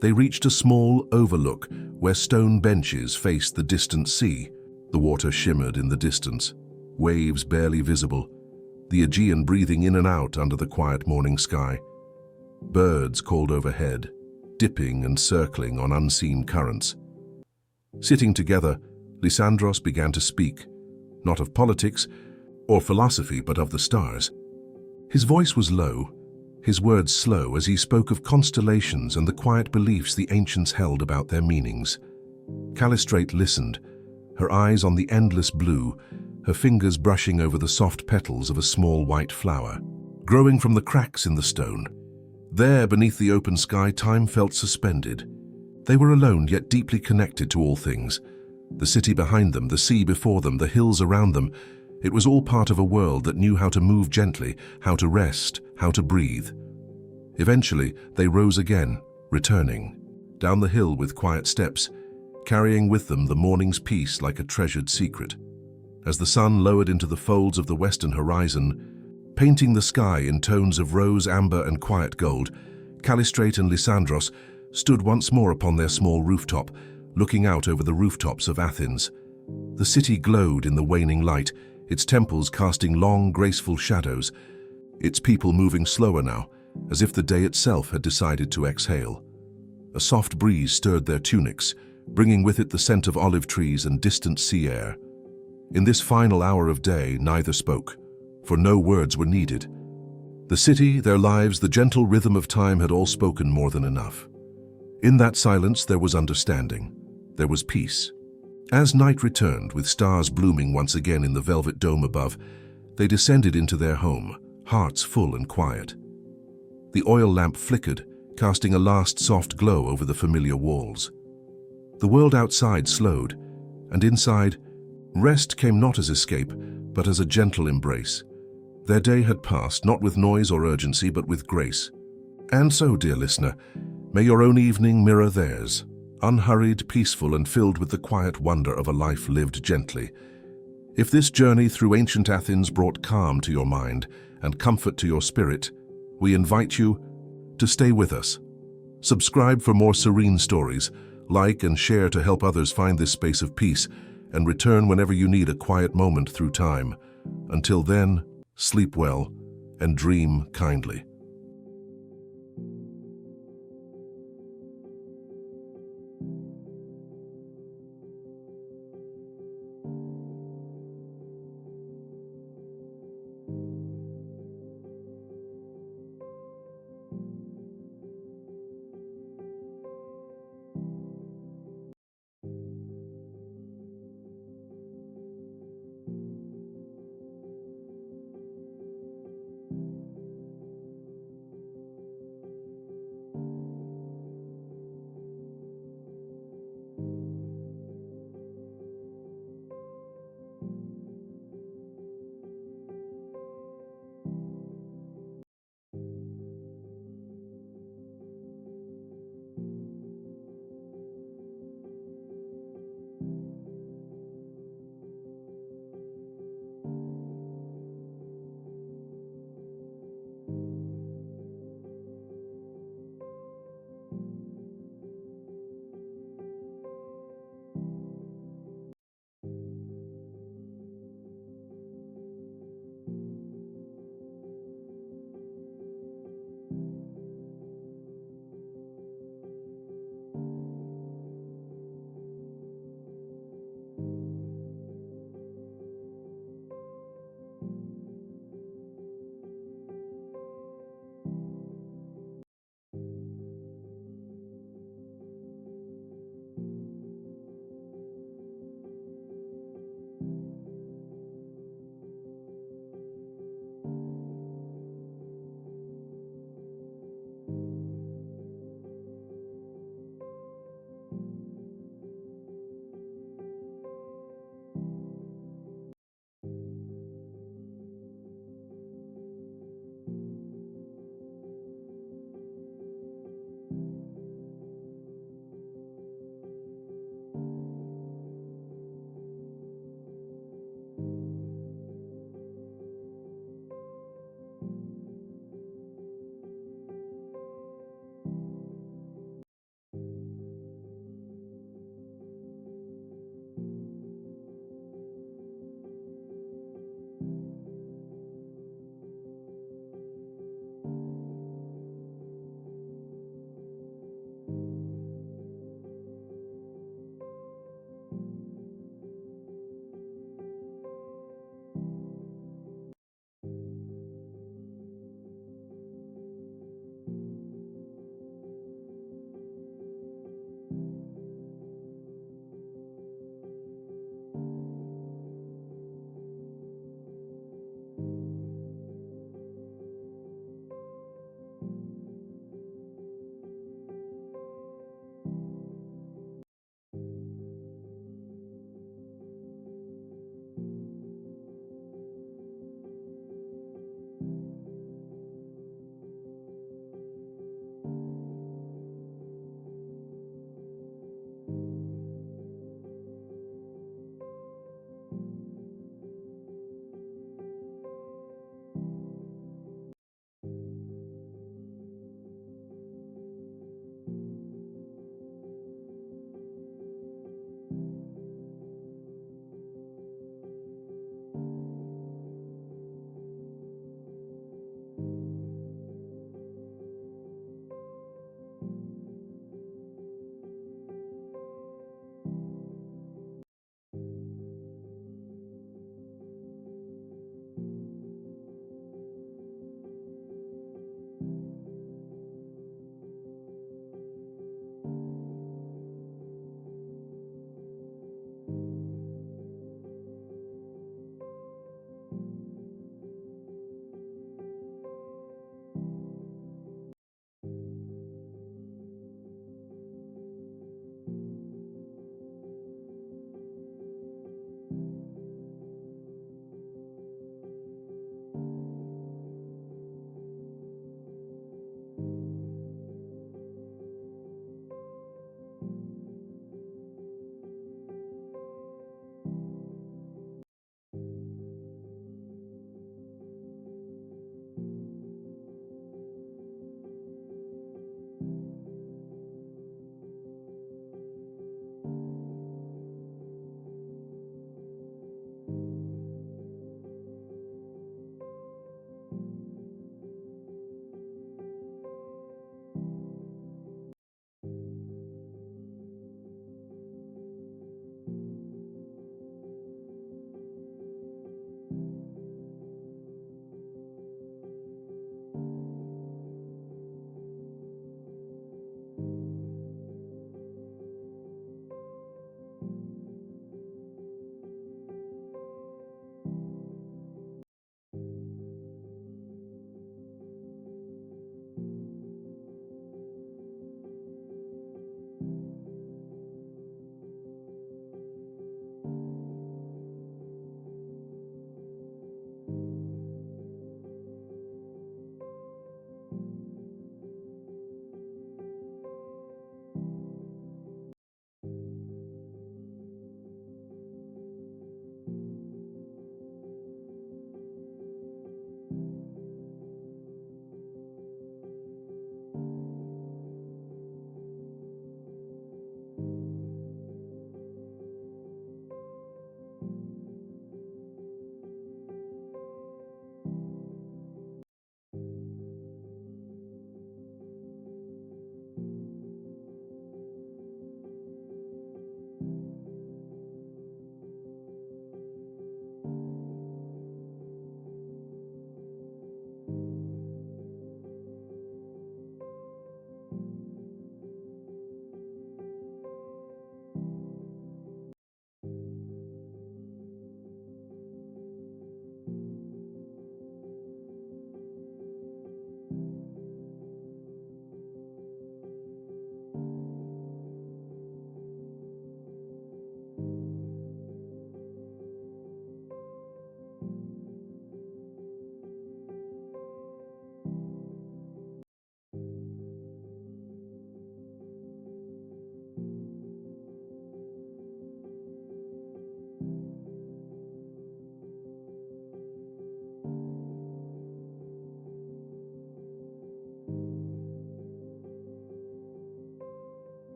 They reached a small overlook where stone benches faced the distant sea. The water shimmered in the distance, waves barely visible, the Aegean breathing in and out under the quiet morning sky. Birds called overhead, dipping and circling on unseen currents. Sitting together, Lysandros began to speak, not of politics or philosophy, but of the stars. His voice was low, his words slow, as he spoke of constellations and the quiet beliefs the ancients held about their meanings. Callistrate listened, her eyes on the endless blue, her fingers brushing over the soft petals of a small white flower. Growing from the cracks in the stone, there beneath the open sky, time felt suspended. They were alone, yet deeply connected to all things. The city behind them, the sea before them, the hills around them. It was all part of a world that knew how to move gently, how to rest, how to breathe. Eventually, they rose again, returning, down the hill with quiet steps, carrying with them the morning's peace like a treasured secret. As the sun lowered into the folds of the western horizon, painting the sky in tones of rose, amber, and quiet gold, Callistrate and Lysandros stood once more upon their small rooftop, looking out over the rooftops of Athens. The city glowed in the waning light, its temples casting long, graceful shadows, its people moving slower now, as if the day itself had decided to exhale. A soft breeze stirred their tunics, bringing with it the scent of olive trees and distant sea air. In this final hour of day, neither spoke, for no words were needed. The city, their lives, the gentle rhythm of time had all spoken more than enough. In that silence there was understanding, there was peace. As night returned, with stars blooming once again in the velvet dome above, they descended into their home, hearts full and quiet. The oil lamp flickered, casting a last soft glow over the familiar walls. The world outside slowed, and inside, rest came not as escape, but as a gentle embrace. Their day had passed, not with noise or urgency, but with grace. And so, dear listener, may your own evening mirror theirs, unhurried, peaceful, and filled with the quiet wonder of a life lived gently. If this journey through ancient Athens brought calm to your mind and comfort to your spirit, we invite you to stay with us. Subscribe for more serene stories, like and share to help others find this space of peace, and return whenever you need a quiet moment through time. Until then, sleep well and dream kindly.